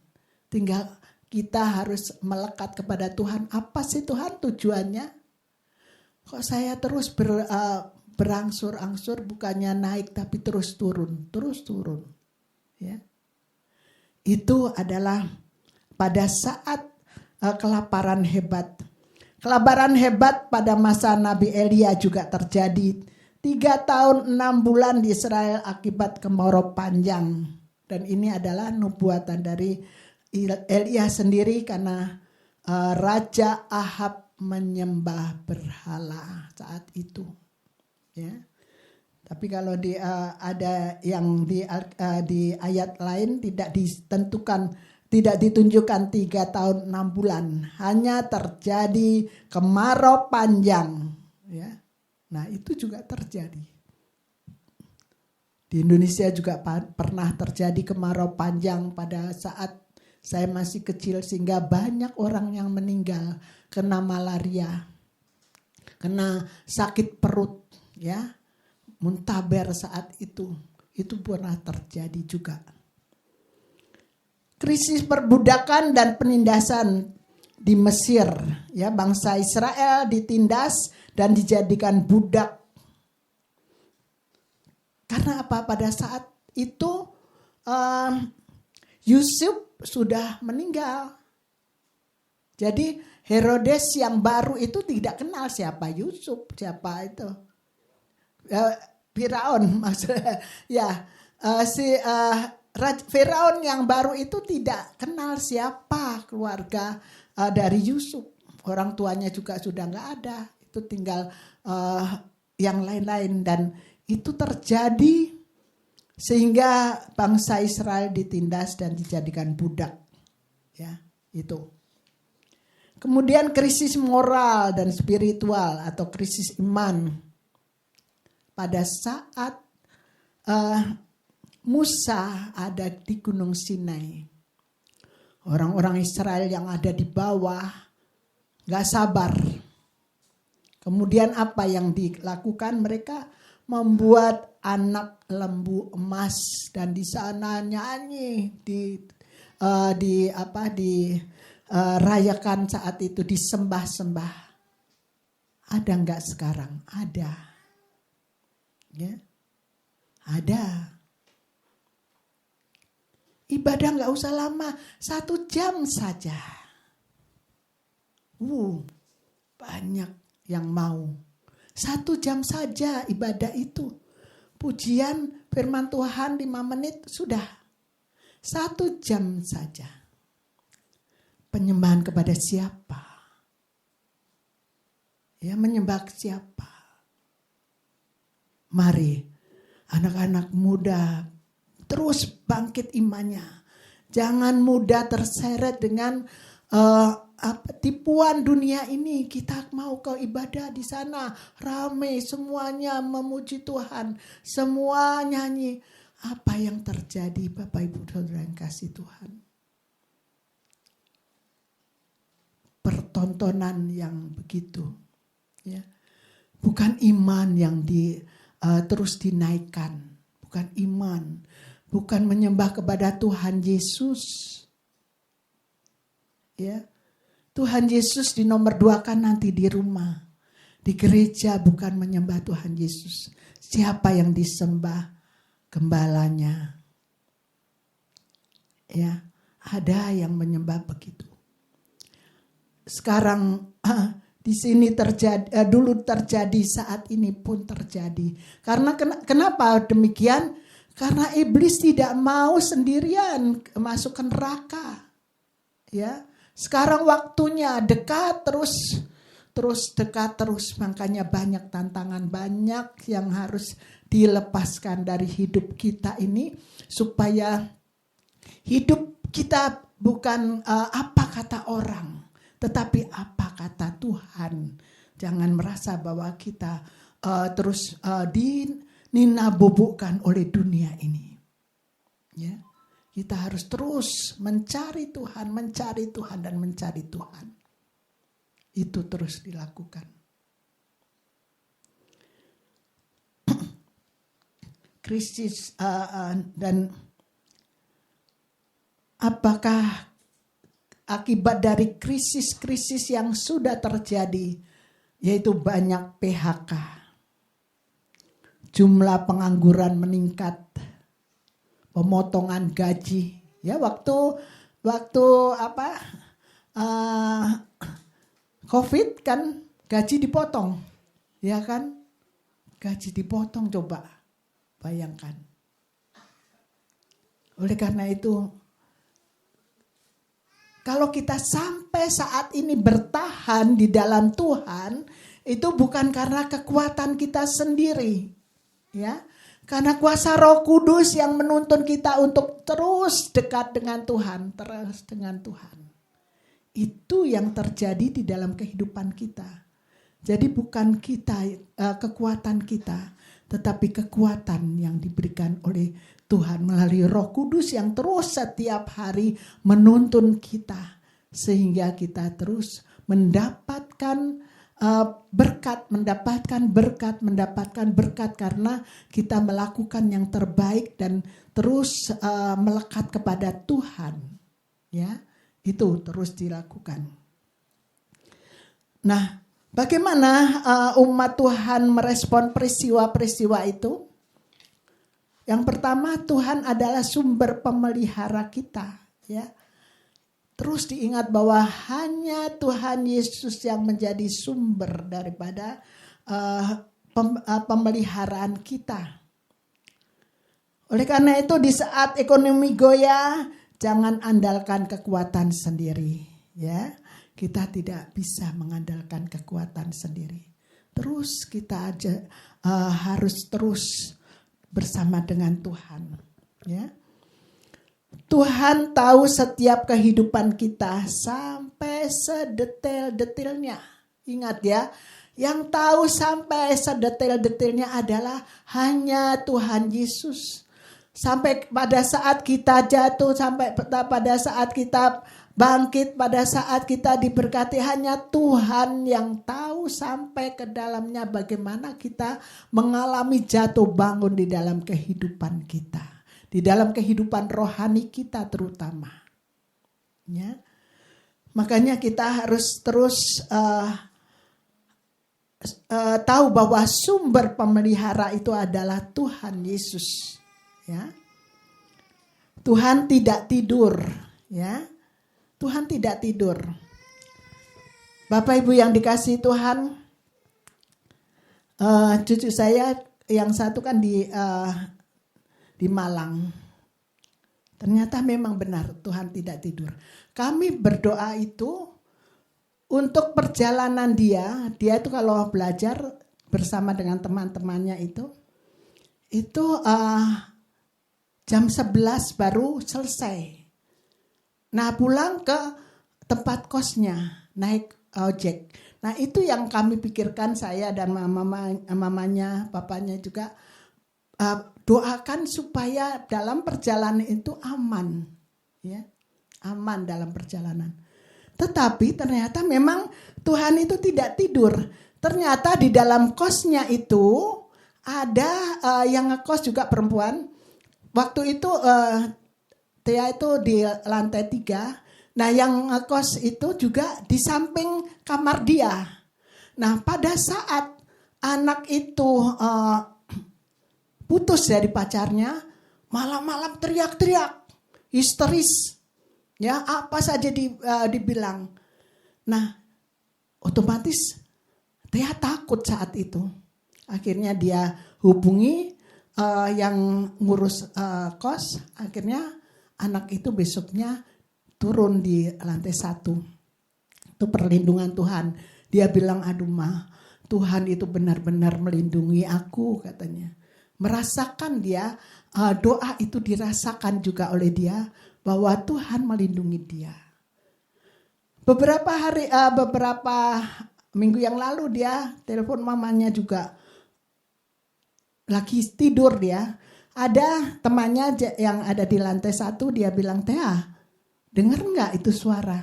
Tinggal kita harus melekat kepada Tuhan. Apa sih Tuhan tujuannya? Kok saya terus berangsur-angsur bukannya naik tapi terus turun. Ya. Itu adalah pada saat kelaparan hebat. Kelaparan hebat pada masa Nabi Elia juga terjadi. 3 tahun 6 bulan di Israel akibat kemarau panjang. Dan ini adalah nubuatan dari Elia sendiri karena Raja Ahab menyembah berhala saat itu. Ya. Tapi kalau ada yang di ayat lain tidak ditentukan, tidak ditunjukkan 3 tahun 6 bulan. Hanya terjadi kemarau panjang. Ya. Nah, itu juga terjadi. Di Indonesia juga pernah terjadi kemarau panjang pada saat saya masih kecil, sehingga banyak orang yang meninggal kena malaria, kena sakit perut, ya, muntaber saat itu. Itu pernah terjadi juga. Krisis perbudakan dan penindasan di Mesir, ya, bangsa Israel ditindas dan dijadikan budak. Karena apa? Pada saat itu Yusuf sudah meninggal. Jadi Herodes yang baru itu tidak kenal siapa Yusuf, siapa itu Firaun maksudnya. Ya, Firaun yang baru itu tidak kenal siapa keluarga dari Yusuf. Orang tuanya juga sudah nggak ada. Itu tinggal yang lain-lain, dan itu terjadi sehingga bangsa Israel ditindas dan dijadikan budak. Ya, itu. Kemudian krisis moral dan spiritual atau krisis iman. Pada saat Musa ada di Gunung Sinai, orang-orang Israel yang ada di bawah gak sabar. Kemudian apa yang dilakukan? Mereka membuat anak lembu emas dan di sana nyanyi, rayakan saat itu, disembah-sembah. Ada nggak sekarang? Ada, ya, ada. Ibadah nggak usah lama, 1 jam saja. Banyak yang mau. 1 jam saja ibadah itu. Pujian firman Tuhan 5 menit sudah. 1 jam saja. Penyembahan kepada siapa? Ya, menyembah siapa? Mari anak-anak muda terus bangkit imannya. Jangan mudah terseret dengan tipuan dunia ini. Kita mau ke ibadah di sana, rame, semuanya memuji Tuhan, semua nyanyi. Apa yang terjadi, Bapak Ibu Saudara yang kasih Tuhan? Pertontonan yang begitu, ya, bukan iman yang terus dinaikkan, bukan iman, bukan menyembah kepada Tuhan Yesus. Ya, Tuhan Yesus dinomor 2-kan nanti di rumah, di gereja, bukan menyembah Tuhan Yesus. Siapa yang disembah? Gembalanya. Ya, ada yang menyembah begitu. Sekarang di sini terjadi, dulu terjadi, saat ini pun terjadi. Karena kenapa demikian? Karena iblis tidak mau sendirian masuk ke neraka. Ya, sekarang waktunya dekat terus dekat terus, makanya banyak tantangan, banyak yang harus dilepaskan dari hidup kita ini supaya hidup kita bukan apa kata orang, tetapi apa kata Tuhan. Jangan merasa bahwa kita terus dinabobokkan oleh dunia ini. Ya, kita harus terus mencari Tuhan, dan mencari Tuhan. Itu terus dilakukan. Krisis dan apakah akibat dari krisis-krisis yang sudah terjadi, yaitu banyak PHK, jumlah pengangguran meningkat, pemotongan gaji. Ya, waktu COVID kan gaji dipotong, ya kan? Gaji dipotong, coba bayangkan. Oleh karena itu, kalau kita sampai saat ini bertahan di dalam Tuhan, itu bukan karena kekuatan kita sendiri, ya. Karena kuasa Roh Kudus yang menuntun kita untuk terus dekat dengan Tuhan, terus dengan Tuhan. Itu yang terjadi di dalam kehidupan kita. Jadi bukan kita, kekuatan kita, tetapi kekuatan yang diberikan oleh Tuhan melalui Roh Kudus yang terus setiap hari menuntun kita. Sehingga kita terus mendapatkan berkat karena kita melakukan yang terbaik dan terus melekat kepada Tuhan. Ya, itu terus dilakukan. Nah, bagaimana umat Tuhan merespon peristiwa-peristiwa itu? Yang pertama, Tuhan adalah sumber pemelihara kita, ya. Terus diingat bahwa hanya Tuhan Yesus yang menjadi sumber daripada pemeliharaan kita. Oleh karena itu di saat ekonomi goyah, jangan andalkan kekuatan sendiri, ya. Kita tidak bisa mengandalkan kekuatan sendiri. Terus kita harus terus bersama dengan Tuhan, ya. Tuhan tahu setiap kehidupan kita sampai sedetail-detailnya. Ingat ya, yang tahu sampai sedetail-detailnya adalah hanya Tuhan Yesus. Sampai pada saat kita jatuh, sampai pada saat kita bangkit, pada saat kita diberkati, hanya Tuhan yang tahu sampai ke dalamnya bagaimana kita mengalami jatuh bangun di dalam kehidupan kita. Di dalam kehidupan rohani kita terutama. Ya. Makanya kita harus terus tahu bahwa sumber pemelihara itu adalah Tuhan Yesus. Ya. Tuhan tidak tidur. Ya. Tuhan tidak tidur. Bapak Ibu yang dikasihi Tuhan, cucu saya yang satu kan di Malang. Ternyata memang benar Tuhan tidak tidur. Kami berdoa itu untuk perjalanan dia itu kalau belajar bersama dengan teman-temannya itu jam 11 baru selesai. Nah pulang ke tempat kosnya naik ojek. Nah itu yang kami pikirkan, saya dan mamanya, papanya juga. Doakan supaya dalam perjalanan itu aman, ya, aman dalam perjalanan. Tetapi ternyata memang Tuhan itu tidak tidur. Ternyata di dalam kosnya itu ada yang ngekos juga perempuan. Waktu itu Tia itu di lantai 3. Nah yang ngekos itu juga di samping kamar dia. Nah pada saat anak itu putus dari pacarnya, malam-malam teriak-teriak, histeris, ya apa saja dibilang. Nah, otomatis dia takut saat itu. Akhirnya dia hubungi yang ngurus kos. Akhirnya anak itu besoknya turun di lantai 1. Itu perlindungan Tuhan. Dia bilang, aduh mah, Tuhan itu benar-benar melindungi aku katanya. Merasakan dia, doa itu dirasakan juga oleh dia bahwa Tuhan melindungi dia. Beberapa minggu yang lalu dia telepon mamanya juga lagi tidur dia. Ada temannya yang ada di lantai 1, dia bilang, Tea, dengar nggak itu suara?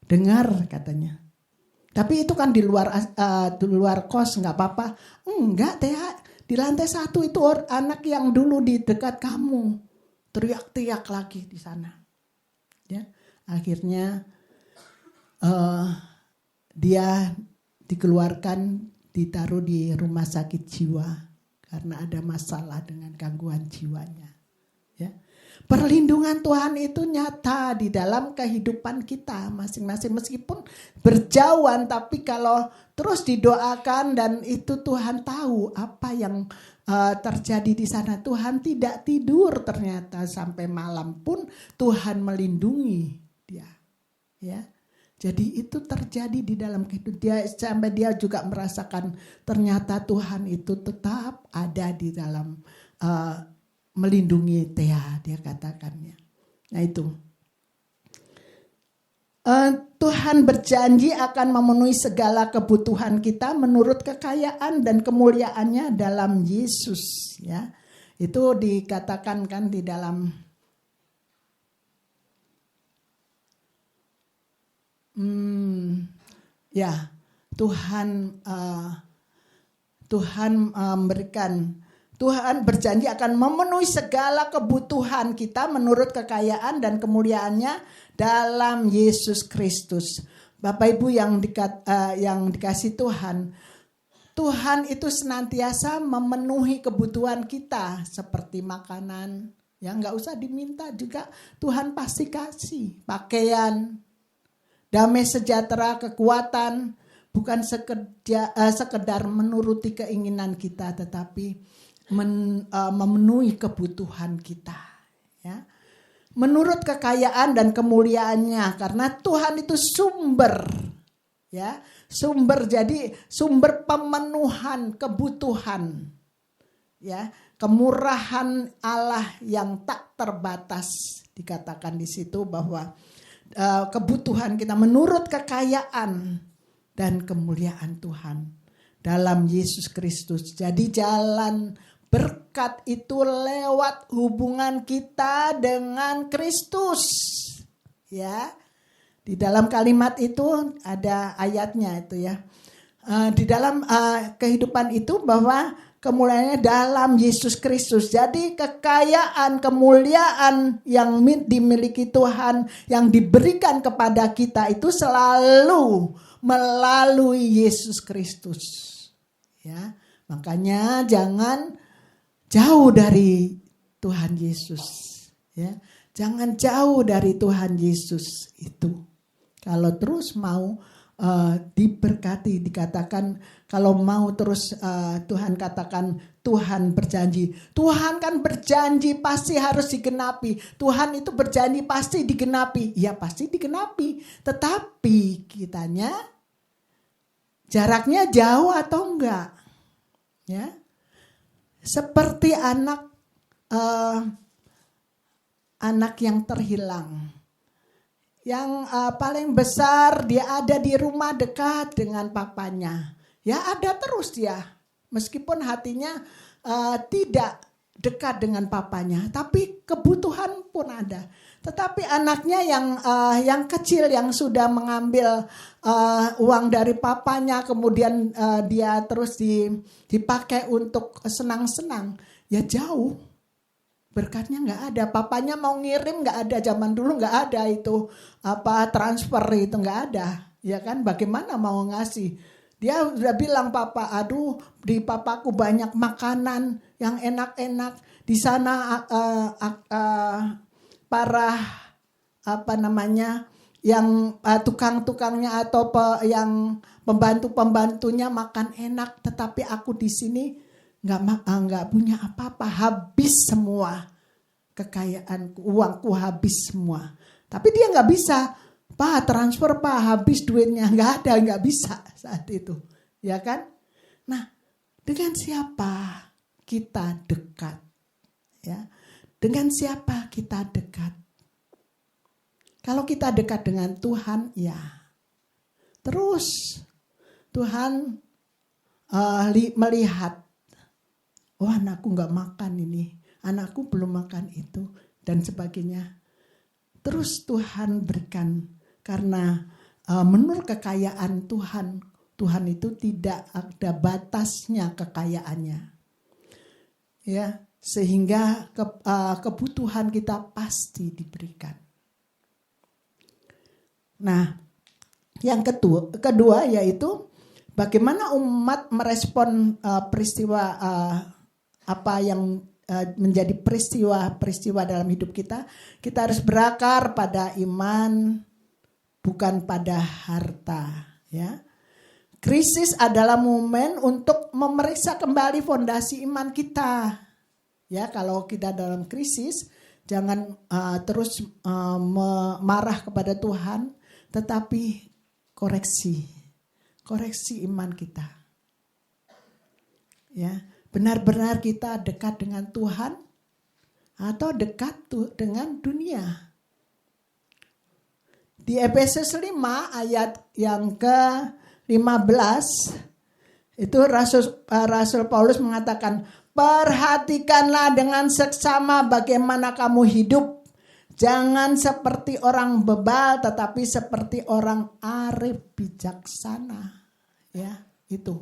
Dengar katanya. Tapi itu kan di luar kos, nggak apa-apa. Enggak, Tea, di lantai 1 itu anak yang dulu di dekat kamu teriak-teriak lagi di sana. Ya, akhirnya dia dikeluarkan, ditaruh di rumah sakit jiwa karena ada masalah dengan gangguan jiwanya. Ya. Perlindungan Tuhan itu nyata di dalam kehidupan kita masing-masing, meskipun berjauhan, tapi kalau terus didoakan dan itu Tuhan tahu apa yang terjadi di sana. Tuhan tidak tidur ternyata sampai malam pun Tuhan melindungi dia. Ya, jadi itu terjadi di dalam kehidupan dia sampai dia juga merasakan ternyata Tuhan itu tetap ada di dalam melindungi Tea, dia katakannya. Nah itu. Tuhan berjanji akan memenuhi segala kebutuhan kita menurut kekayaan dan kemuliaannya dalam Yesus, ya. Itu dikatakan kan di dalam ya, Tuhan memberikan, Tuhan berjanji akan memenuhi segala kebutuhan kita menurut kekayaan dan kemuliaannya dalam Yesus Kristus. Bapak Ibu yang dikasih Tuhan, Tuhan itu senantiasa memenuhi kebutuhan kita seperti makanan, ya nggak usah diminta juga Tuhan pasti kasih, pakaian, damai sejahtera, kekuatan, bukan sekedar menuruti keinginan kita, tetapi memenuhi kebutuhan kita, ya. Menurut kekayaan dan kemuliaannya, karena Tuhan itu sumber, ya, jadi sumber pemenuhan kebutuhan, ya, kemurahan Allah yang tak terbatas. Dikatakan di situ bahwa kebutuhan kita menurut kekayaan dan kemuliaan Tuhan dalam Yesus Kristus. Jadi jalan berkat itu lewat hubungan kita dengan Kristus, ya. Di dalam kalimat itu ada ayatnya itu, ya. Di dalam kehidupan itu bahwa kemuliaannya dalam Yesus Kristus. Jadi kekayaan, kemuliaan yang dimiliki Tuhan, yang diberikan kepada kita itu selalu melalui Yesus Kristus, ya. Makanya jangan jauh dari Tuhan Yesus, ya. Jangan jauh dari Tuhan Yesus itu. Kalau terus mau diberkati, dikatakan kalau mau terus Tuhan katakan, Tuhan berjanji. Tuhan kan berjanji pasti harus digenapi. Tuhan itu berjanji pasti digenapi. Ya pasti digenapi. Tetapi kitanya jaraknya jauh atau enggak, ya. Seperti anak yang terhilang. Yang paling besar dia ada di rumah dekat dengan papanya. Ya ada terus dia. Meskipun hatinya tidak dekat dengan papanya. Tapi kebutuhan pun ada. Tetapi anaknya yang kecil yang sudah mengambil uang dari papanya. Kemudian dia terus dipakai untuk senang-senang. Ya jauh. Berkatnya nggak ada, papanya mau ngirim nggak ada, zaman dulu nggak ada itu transfer itu nggak ada, ya kan? Bagaimana mau ngasih? Dia udah bilang papa, aduh di papaku banyak makanan yang enak-enak di sana, para yang tukang-tukangnya atau yang pembantu-pembantunya makan enak, tetapi aku di sini nggak punya apa-apa, habis semua kekayaanku, uangku habis semua. Tapi dia nggak bisa, Pak transfer Pak, habis duitnya, nggak bisa saat itu, ya kan? Nah, dengan siapa kita dekat, ya? Dengan siapa kita dekat? Kalau kita dekat dengan Tuhan, ya, terus Tuhan melihat. Oh anakku gak makan ini, anakku belum makan itu, dan sebagainya. Terus Tuhan berikan, karena menurut kekayaan Tuhan, Tuhan itu tidak ada batasnya kekayaannya, ya, sehingga kebutuhan kita pasti diberikan. Nah, yang kedua yaitu bagaimana umat merespon peristiwa apa yang menjadi peristiwa dalam hidup kita. Kita harus berakar pada iman, bukan pada harta, ya. Krisis adalah momen untuk memeriksa kembali fondasi iman kita. Ya, kalau kita dalam krisis, jangan terus marah kepada Tuhan, tetapi koreksi iman kita. Ya. Benar-benar kita dekat dengan Tuhan atau dekat dengan dunia. Di Efesus 5 ayat yang ke-15 itu Rasul Paulus mengatakan, perhatikanlah dengan seksama bagaimana kamu hidup. Jangan seperti orang bebal tetapi seperti orang arif bijaksana. Ya, itu.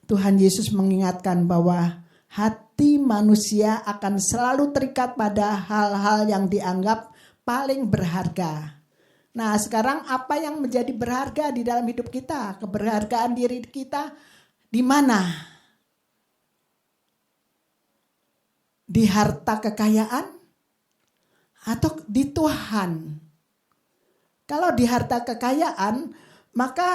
Tuhan Yesus mengingatkan bahwa hati manusia akan selalu terikat pada hal-hal yang dianggap paling berharga. Nah, sekarang apa yang menjadi berharga di dalam hidup kita? Keberhargaan diri kita di mana? Di harta kekayaan atau di Tuhan? Kalau di harta kekayaan, maka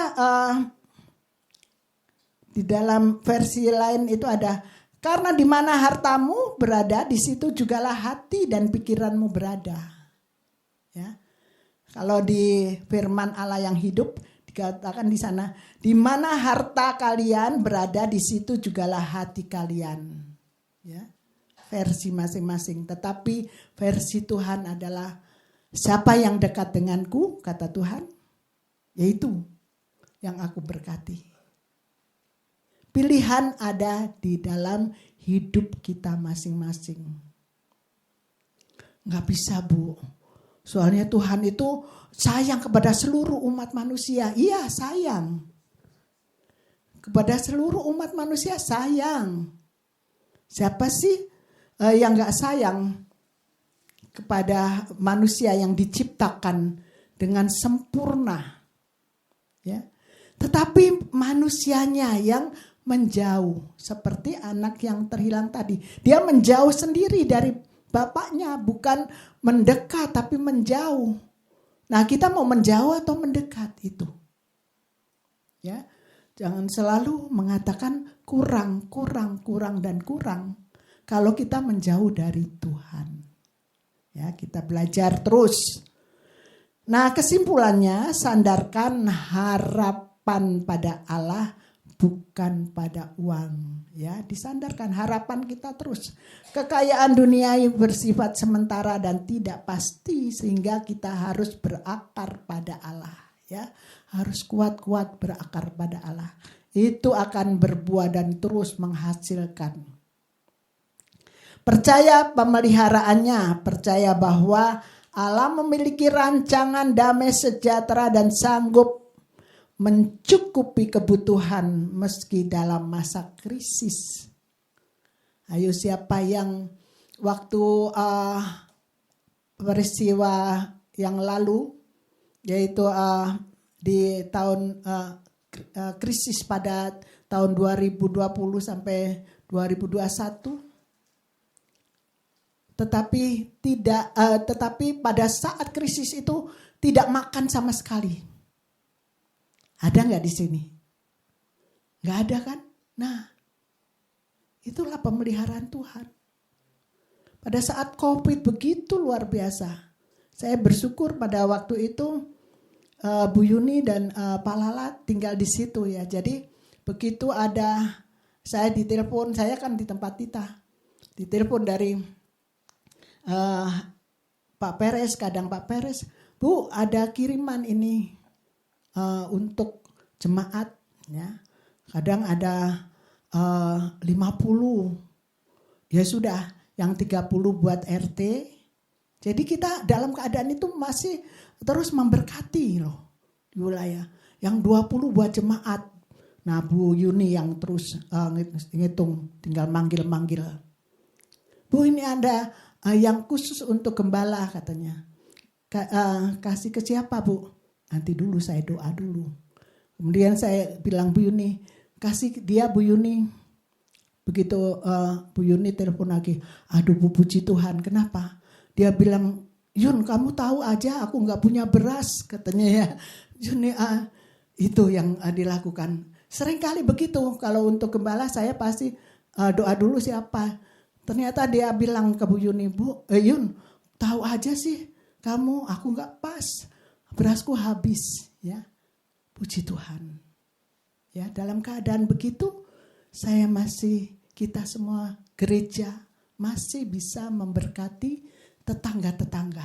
di dalam versi lain itu ada, karena di mana hartamu berada, di situ jugalah hati dan pikiranmu berada. Ya. Kalau di firman Allah yang hidup dikatakan di sana, di mana harta kalian berada, di situ jugalah hati kalian. Ya. Versi masing-masing. Tetapi versi Tuhan adalah, siapa yang dekat denganku, kata Tuhan, yaitu yang aku berkati. Pilihan ada di dalam hidup kita masing-masing. Nggak bisa, Bu. Soalnya Tuhan itu sayang kepada seluruh umat manusia. Iya, sayang. Kepada seluruh umat manusia sayang. Siapa sih yang gak sayang kepada manusia yang diciptakan dengan sempurna? Ya. Tetapi manusianya yang menjauh. Seperti anak yang terhilang tadi. Dia menjauh sendiri dari bapaknya, bukan mendekat tapi menjauh. Nah, kita mau menjauh atau mendekat itu. Ya. Jangan selalu mengatakan kurang dan kurang kalau kita menjauh dari Tuhan. Ya, kita belajar terus. Nah, kesimpulannya, sandarkan harapan pada Allah bukan pada uang. Ya, disandarkan harapan kita terus. Kekayaan dunia bersifat sementara dan tidak pasti, sehingga kita harus berakar pada Allah. Ya, harus kuat-kuat berakar pada Allah. Itu akan berbuah dan terus menghasilkan. Percaya pemeliharaannya, percaya bahwa Allah memiliki rancangan damai sejahtera dan sanggup mencukupi kebutuhan meski dalam masa krisis. Ayo, siapa yang waktu peristiwa yang lalu, yaitu di tahun krisis pada tahun 2020 sampai 2021, tetapi pada saat krisis itu tidak makan sama sekali. Ada nggak di sini? Nggak ada kan? Nah, itulah pemeliharaan Tuhan. Pada saat COVID begitu luar biasa. Saya bersyukur pada waktu itu Bu Yuni dan Pak Lala tinggal di situ ya. Jadi begitu ada, saya ditelepon, saya kan di tempat Tita. Ditelepon dari Pak Peres, kadang Pak Peres, Bu ada kiriman ini. Untuk jemaat ya, kadang ada 50, ya sudah, yang 30 buat RT. Jadi kita dalam keadaan itu masih terus memberkati loh di wilayah. Yang 20 buat jemaat. Nah, Bu Yuni yang terus ngitung, tinggal manggil-manggil. Bu, ini ada yang khusus untuk gembala katanya. Kasih ke siapa, Bu? Nanti dulu saya doa dulu. Kemudian saya bilang, Bu Yuni, kasih dia Bu Yuni. Begitu Bu Yuni telepon lagi, aduh Bu, puji Tuhan, kenapa? Dia bilang, Yun kamu tahu aja aku gak punya beras katanya ya. Yuni, itu yang dilakukan. Seringkali begitu, kalau untuk gembala saya pasti doa dulu siapa. Ternyata dia bilang ke Bu Yuni, Yun tahu aja sih kamu, aku gak pas. Berasku habis ya. Puji Tuhan. Ya, dalam keadaan begitu kita semua gereja masih bisa memberkati tetangga-tetangga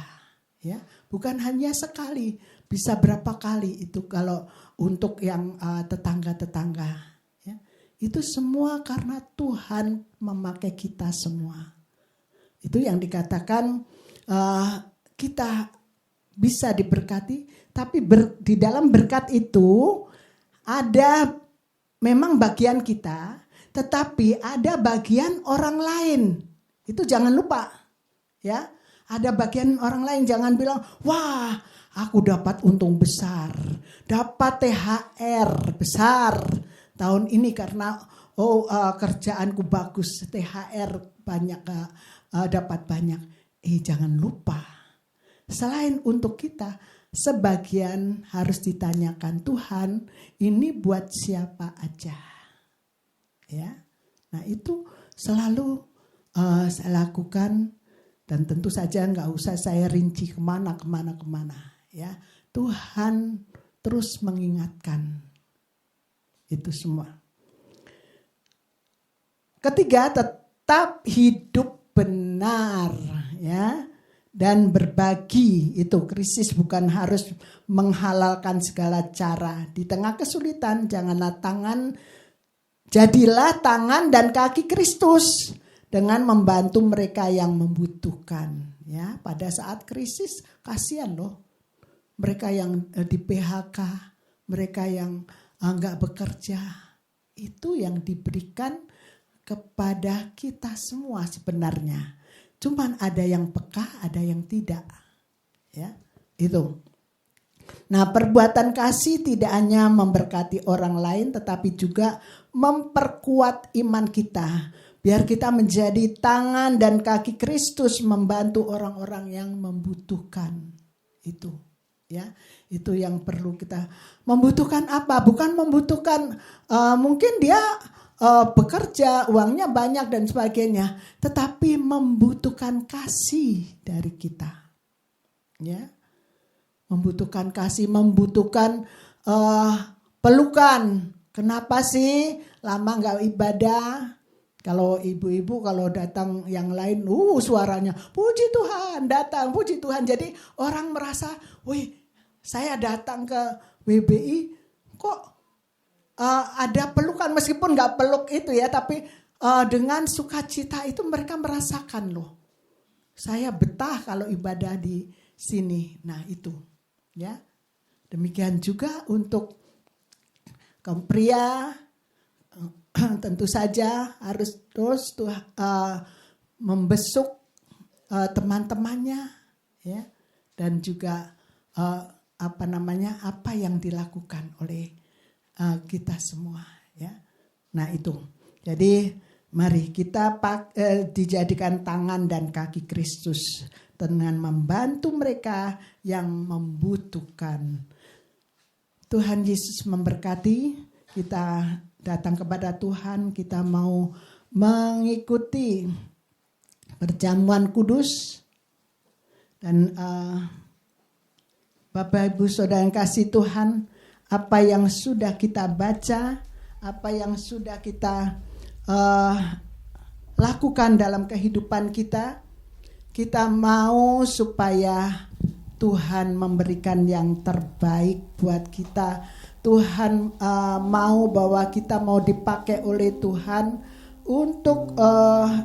Ya, bukan hanya sekali, bisa berapa kali itu kalau untuk yang tetangga-tetangga. Ya, itu semua karena Tuhan memakai kita semua. Itu yang dikatakan kita bisa diberkati, tapi di dalam berkat itu ada memang bagian kita, tetapi ada bagian orang lain. Itu jangan lupa, ya. Ada bagian orang lain, jangan bilang, wah aku dapat untung besar, dapat THR besar tahun ini karena kerjaanku bagus, THR banyak, dapat banyak. Jangan lupa, selain untuk kita, sebagian harus ditanyakan, Tuhan ini buat siapa aja. Ya, nah itu selalu saya lakukan. Dan tentu saja nggak usah saya rinci kemana. Ya, Tuhan terus mengingatkan itu semua. Ketiga, tetap hidup benar, ya, dan berbagi. Itu krisis bukan harus menghalalkan segala cara. Di tengah kesulitan, jadilah tangan dan kaki Kristus. Dengan membantu mereka yang membutuhkan, ya. Pada saat krisis kasihan loh, mereka yang di PHK, mereka yang nggak bekerja, itu yang diberikan kepada kita semua sebenarnya. Cuman ada yang peka, ada yang tidak, ya. Itu. Nah, perbuatan kasih tidak hanya memberkati orang lain, tetapi juga memperkuat iman kita. Biar kita menjadi tangan dan kaki Kristus membantu orang-orang yang membutuhkan. Itu, ya, itu yang perlu kita. Membutuhkan apa? Bukan membutuhkan mungkin dia bekerja, uangnya banyak dan sebagainya, tetapi membutuhkan kasih dari kita. Ya. Membutuhkan kasih, membutuhkan pelukan. Kenapa sih lama nggak ibadah? Kalau ibu-ibu kalau datang yang lain, suaranya puji Tuhan, datang puji Tuhan. Jadi orang merasa, wih, saya datang ke WBI kok ada pelukan, meskipun nggak peluk itu ya, tapi dengan sukacita itu mereka merasakan loh. Saya betah kalau ibadah di sini. Nah itu, ya. Demikian juga untuk kaum pria. Tentu saja harus terus membesuk teman-temannya, ya, dan juga apa yang dilakukan oleh kita semua, ya. Nah itu, jadi mari kita dijadikan tangan dan kaki Kristus dengan membantu mereka yang membutuhkan. Tuhan Yesus memberkati. Kita datang kepada Tuhan, kita mau mengikuti perjamuan kudus. Dan Bapak Ibu Saudara yang kasih Tuhan, apa yang sudah kita baca, apa yang sudah kita lakukan dalam kehidupan kita, kita mau supaya Tuhan memberikan yang terbaik buat kita. Tuhan mau bahwa kita mau dipakai oleh Tuhan untuk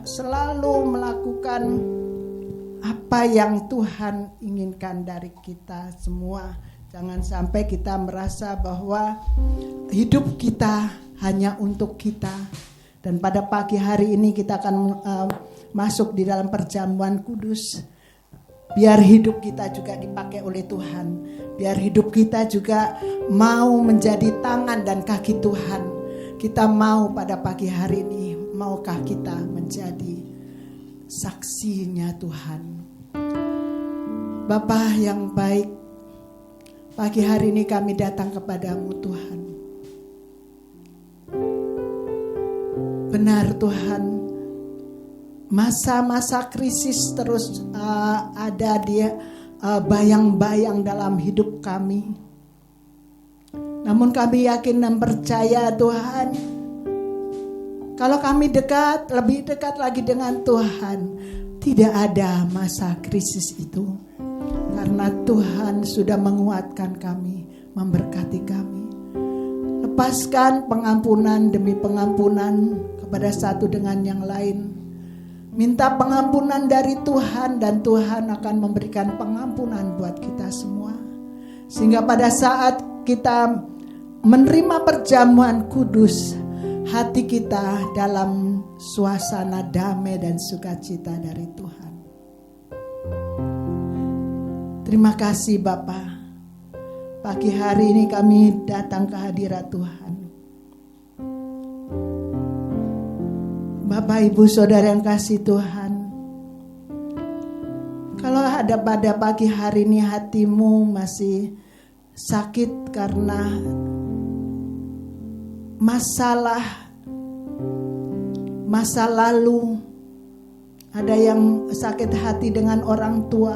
selalu melakukan apa yang Tuhan inginkan dari kita semua. Jangan sampai kita merasa bahwa hidup kita hanya untuk kita. Dan pada pagi hari ini kita akan masuk di dalam perjamuan kudus. Biar hidup kita juga dipakai oleh Tuhan. Biar hidup kita juga mau menjadi tangan dan kaki Tuhan. Kita mau pada pagi hari ini, maukah kita menjadi saksinya Tuhan. Bapa yang baik, pagi hari ini kami datang kepadamu Tuhan. Benar Tuhan, masa-masa krisis terus ada di bayang-bayang dalam hidup kami. Namun kami yakin dan percaya Tuhan, kalau kami dekat, lebih dekat lagi dengan Tuhan, tidak ada masa krisis itu. karena Tuhan sudah menguatkan kami, memberkati kami. Lepaskan pengampunan demi pengampunan kepada satu dengan yang lain. Minta pengampunan dari Tuhan dan Tuhan akan memberikan pengampunan buat kita semua. Sehingga pada saat kita menerima perjamuan kudus, hati kita dalam suasana damai dan sukacita dari Tuhan. Terima kasih Bapa. Pagi hari ini kami datang ke hadirat Tuhan. Bapak, Ibu, Saudara yang kasih Tuhan, kalau ada pada pagi hari ini hatimu masih sakit karena masa lalu, ada yang sakit hati dengan orang tua,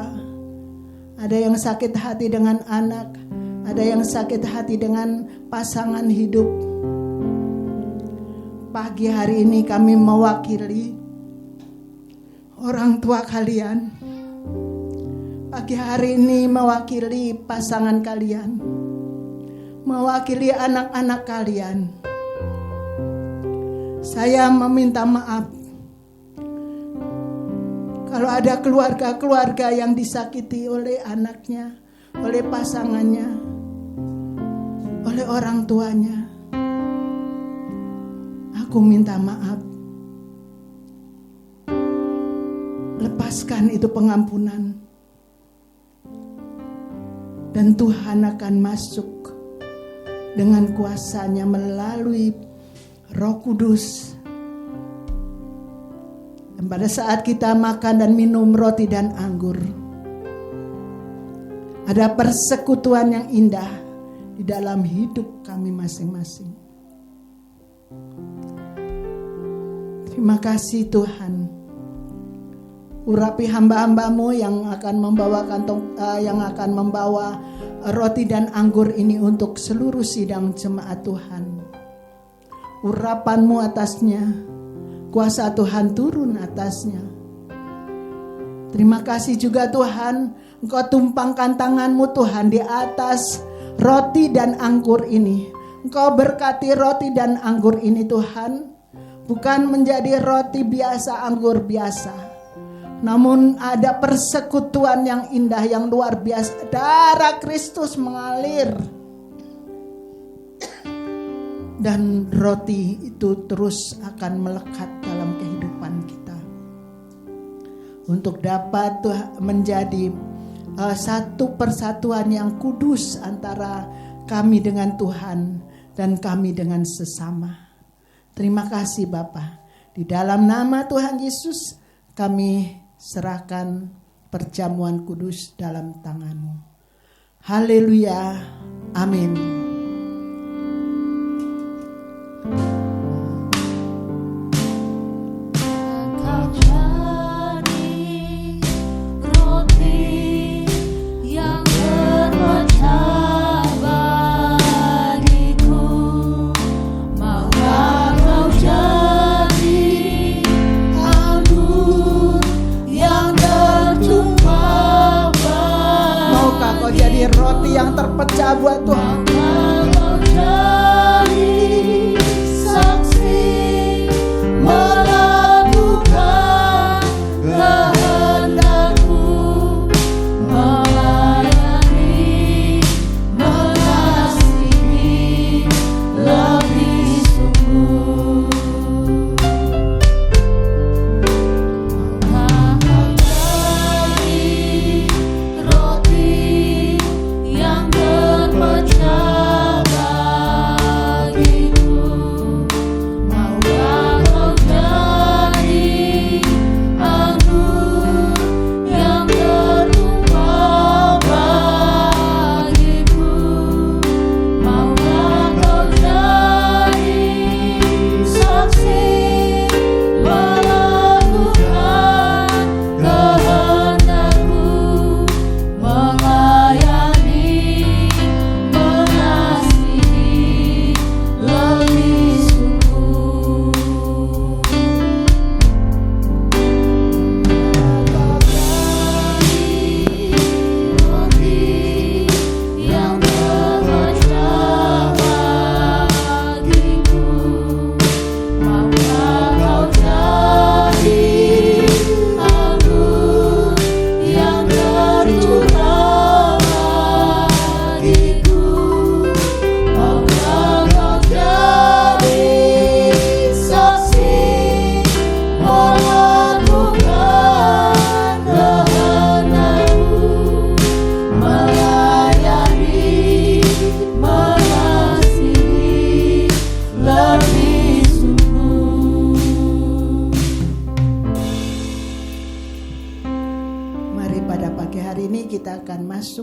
ada yang sakit hati dengan anak, ada yang sakit hati dengan pasangan hidup. Pagi hari ini kami mewakili orang tua kalian. Pagi hari ini mewakili pasangan kalian, mewakili anak-anak kalian. Saya meminta maaf kalau ada keluarga-keluarga yang disakiti oleh anaknya, oleh pasangannya, oleh orang tuanya. Aku minta maaf. Lepaskan itu pengampunan. Dan Tuhan akan masuk dengan kuasa-Nya melalui Roh Kudus. Dan pada saat kita makan dan minum roti dan anggur, ada persekutuan yang indah di dalam hidup kami masing-masing. Terima kasih Tuhan. Urapi hamba-hambamu yang akan membawa roti dan anggur ini untuk seluruh sidang jemaat Tuhan. Urapan-Mu atasnya, kuasa Tuhan turun atasnya. Terima kasih juga Tuhan, Engkau tumpangkan tangan-Mu Tuhan di atas roti dan anggur ini. Engkau berkati roti dan anggur ini Tuhan, bukan menjadi roti biasa, anggur biasa, namun ada persekutuan yang indah, yang luar biasa. Darah Kristus mengalir, dan roti itu terus akan melekat dalam kehidupan kita untuk dapat menjadi satu persatuan yang kudus antara kami dengan Tuhan dan kami dengan sesama. Terima kasih Bapa. Di dalam nama Tuhan Yesus kami serahkan perjamuan kudus dalam tangan-Mu. Haleluya. Amin. Roti yang terpecah buat Tuhan.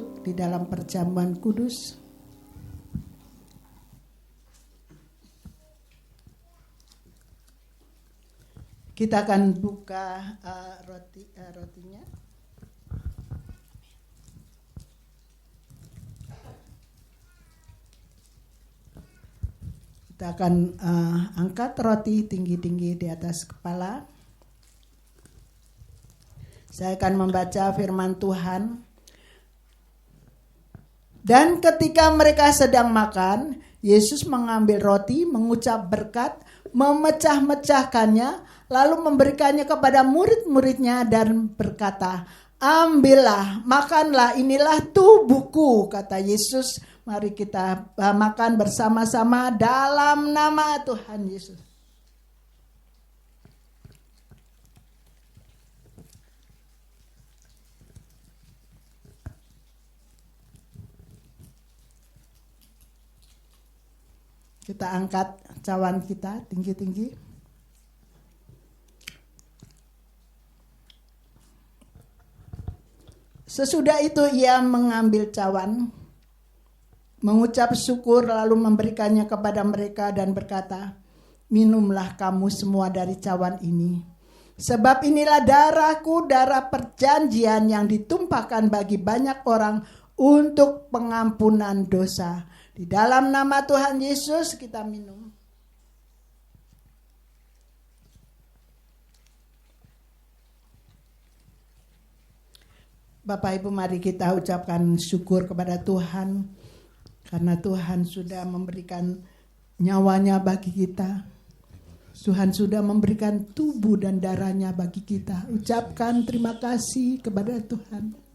duduk di dalam perjamuan kudus. Kita akan buka rotinya. Kita akan angkat roti tinggi-tinggi di atas kepala. Saya akan membaca firman Tuhan. Dan ketika mereka sedang makan, Yesus mengambil roti, mengucap berkat, memecah-mecahkannya, lalu memberikannya kepada murid-muridnya dan berkata, "Ambillah, makanlah, inilah tubuhku," kata Yesus. Mari kita makan bersama-sama dalam nama Tuhan Yesus. Kita angkat cawan kita tinggi-tinggi. Sesudah itu ia mengambil cawan, mengucap syukur lalu memberikannya kepada mereka dan berkata, "Minumlah kamu semua dari cawan ini. Sebab inilah darahku, darah perjanjian yang ditumpahkan bagi banyak orang untuk pengampunan dosa." Di dalam nama Tuhan Yesus kita minum. Bapak Ibu, mari kita ucapkan syukur kepada Tuhan. Karena Tuhan sudah memberikan nyawanya bagi kita. Tuhan sudah memberikan tubuh dan darahnya bagi kita. Ucapkan terima kasih kepada Tuhan.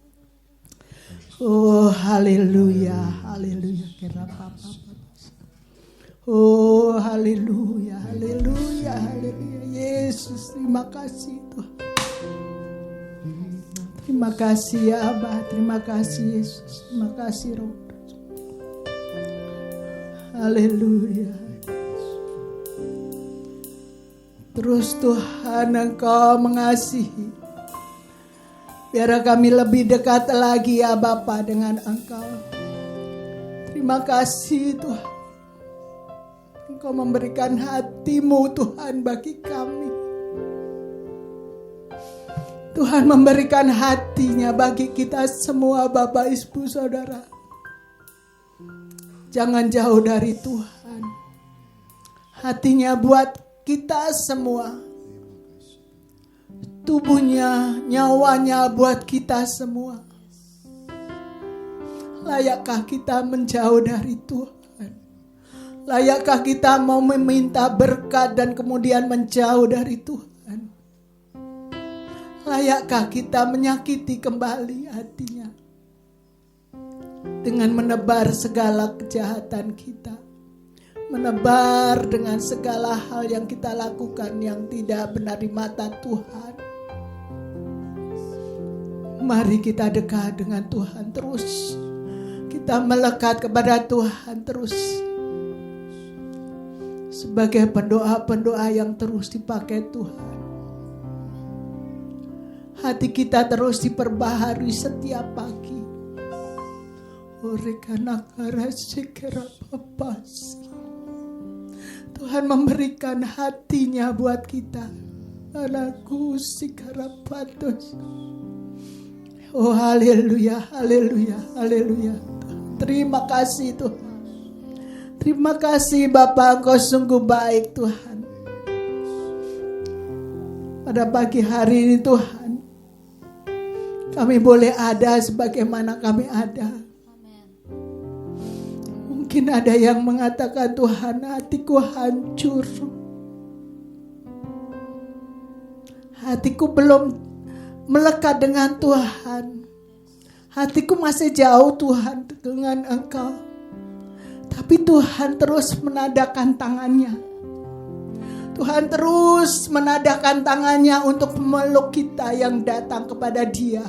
Oh haleluya, haleluya. Oh haleluya, haleluya, haleluya. Yesus, terima kasih Tuhan. Terima kasih ya Abah, terima kasih Yesus, terima kasih Roh. Haleluya. Terus Tuhan Engkau mengasihi. Biar kami lebih dekat lagi ya Bapa dengan Engkau. Terima kasih Tuhan. Engkau memberikan hati-Mu Tuhan bagi kami. Tuhan memberikan hatinya bagi kita semua Bapak Ibu Saudara. Jangan jauh dari Tuhan. Hatinya buat kita semua. Tubuhnya, nyawanya buat kita semua. Layakkah kita menjauh dari Tuhan? Layakkah kita mau meminta berkat dan kemudian menjauh dari Tuhan? Layakkah kita menyakiti kembali hatinya? Dengan menebar segala kejahatan kita, menebar dengan segala hal yang kita lakukan yang tidak benar di mata Tuhan. Mari kita dekat dengan Tuhan terus. Kita melekat kepada Tuhan terus. Sebagai pendoa-pendoa yang terus dipakai Tuhan. Hati kita terus diperbaharui setiap pagi. Tuhan memberikan hatinya buat kita. Anakku sikarapatos. Oh haleluya, haleluya, haleluya. Terima kasih Tuhan. Terima kasih Bapa, Engkau sungguh baik Tuhan. Pada pagi hari ini Tuhan, kami boleh ada sebagaimana kami ada. Mungkin ada yang mengatakan, Tuhan, hatiku hancur. Hatiku belum melekat dengan Tuhan. Hatiku masih jauh Tuhan dengan Engkau. Tapi Tuhan terus menadahkan tangannya. Tuhan terus menadahkan tangannya untuk memeluk kita yang datang kepada Dia.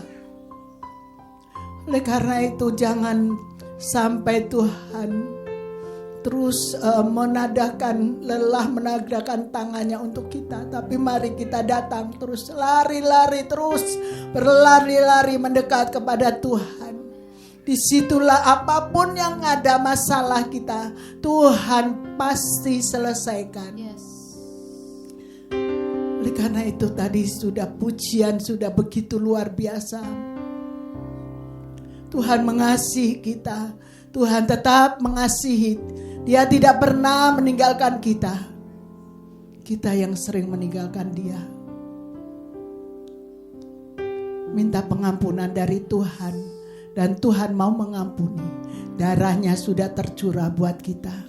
Oleh karena itu jangan sampai Tuhan terus menadahkan tangannya untuk kita. Tapi mari kita datang terus, lari-lari terus, berlari-lari mendekat kepada Tuhan. Disitulah apapun yang ada masalah kita, Tuhan pasti selesaikan. Yes. Oleh karena itu tadi sudah pujian sudah begitu luar biasa. Tuhan mengasihi kita. Tuhan tetap mengasihi. Dia tidak pernah meninggalkan kita. Kita yang sering meninggalkan Dia. Minta pengampunan dari Tuhan. Dan Tuhan mau mengampuni. Darahnya sudah tercurah buat kita.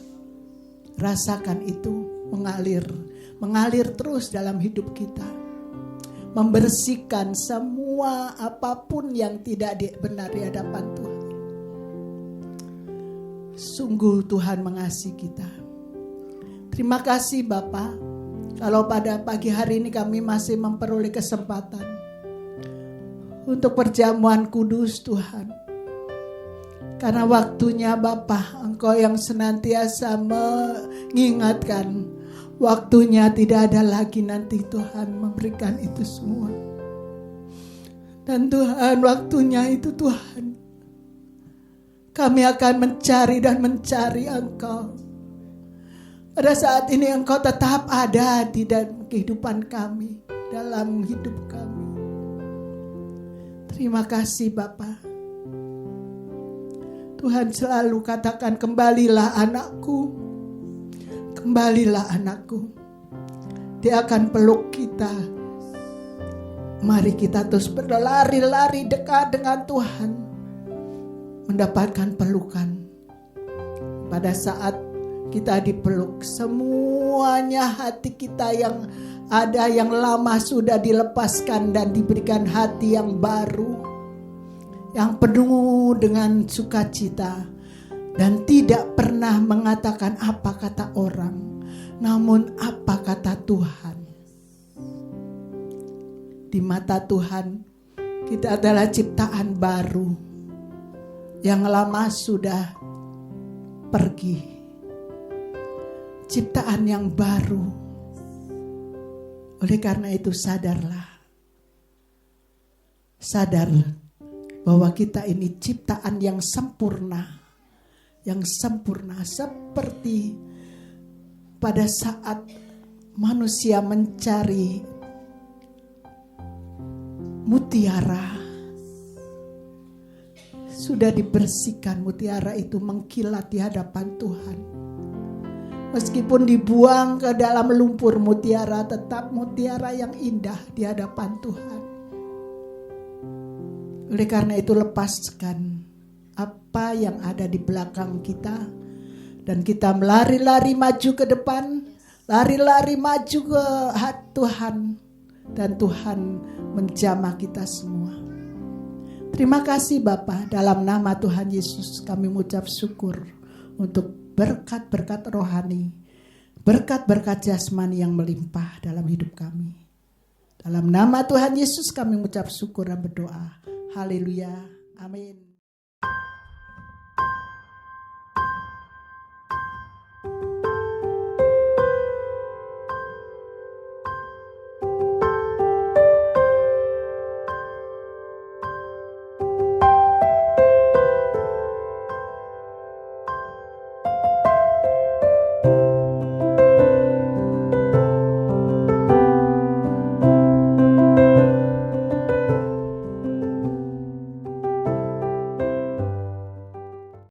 Rasakan itu mengalir. Mengalir terus dalam hidup kita. Membersihkan semua apapun yang tidak benar di hadapan Tuhan. Sungguh Tuhan mengasihi kita. Terima kasih Bapa. Kalau pada pagi hari ini kami masih memperoleh kesempatan untuk perjamuan kudus Tuhan. Karena waktunya Bapa, Engkau yang senantiasa mengingatkan. Waktunya tidak ada lagi nanti Tuhan memberikan itu semua. Dan Tuhan waktunya itu Tuhan. Kami akan mencari dan mencari Engkau. Pada saat ini Engkau tetap ada di dalam kehidupan kami. Dalam hidup kami. Terima kasih Bapa. Tuhan selalu katakan kembalilah anakku. Kembalilah anakku. Dia akan peluk kita. Mari kita terus berlari-lari dekat dengan Tuhan. Mendapatkan pelukan. Pada saat kita dipeluk, semuanya hati kita yang ada yang lama sudah dilepaskan dan diberikan hati yang baru. Yang penuh dengan sukacita. Dan tidak pernah mengatakan apa kata orang. Namun apa kata Tuhan. Di mata Tuhan kita adalah ciptaan baru. Yang lama sudah pergi. Ciptaan yang baru. Oleh karena itu sadarlah. Sadar bahwa kita ini ciptaan yang sempurna. Yang sempurna seperti pada saat manusia mencari mutiara. Sudah dibersihkan mutiara itu mengkilat di hadapan Tuhan. Meskipun dibuang ke dalam lumpur mutiara, tetap mutiara yang indah di hadapan Tuhan. Oleh karena itu lepaskan apa yang ada di belakang kita. Dan kita melari-lari maju ke depan. Lari-lari maju ke Tuhan. Dan Tuhan menjamah kita semua. Terima kasih Bapa. Dalam nama Tuhan Yesus kami mengucap syukur. Untuk berkat-berkat rohani. Berkat-berkat jasmani yang melimpah dalam hidup kami. Dalam nama Tuhan Yesus kami mengucap syukur dan berdoa. Haleluya. Amin.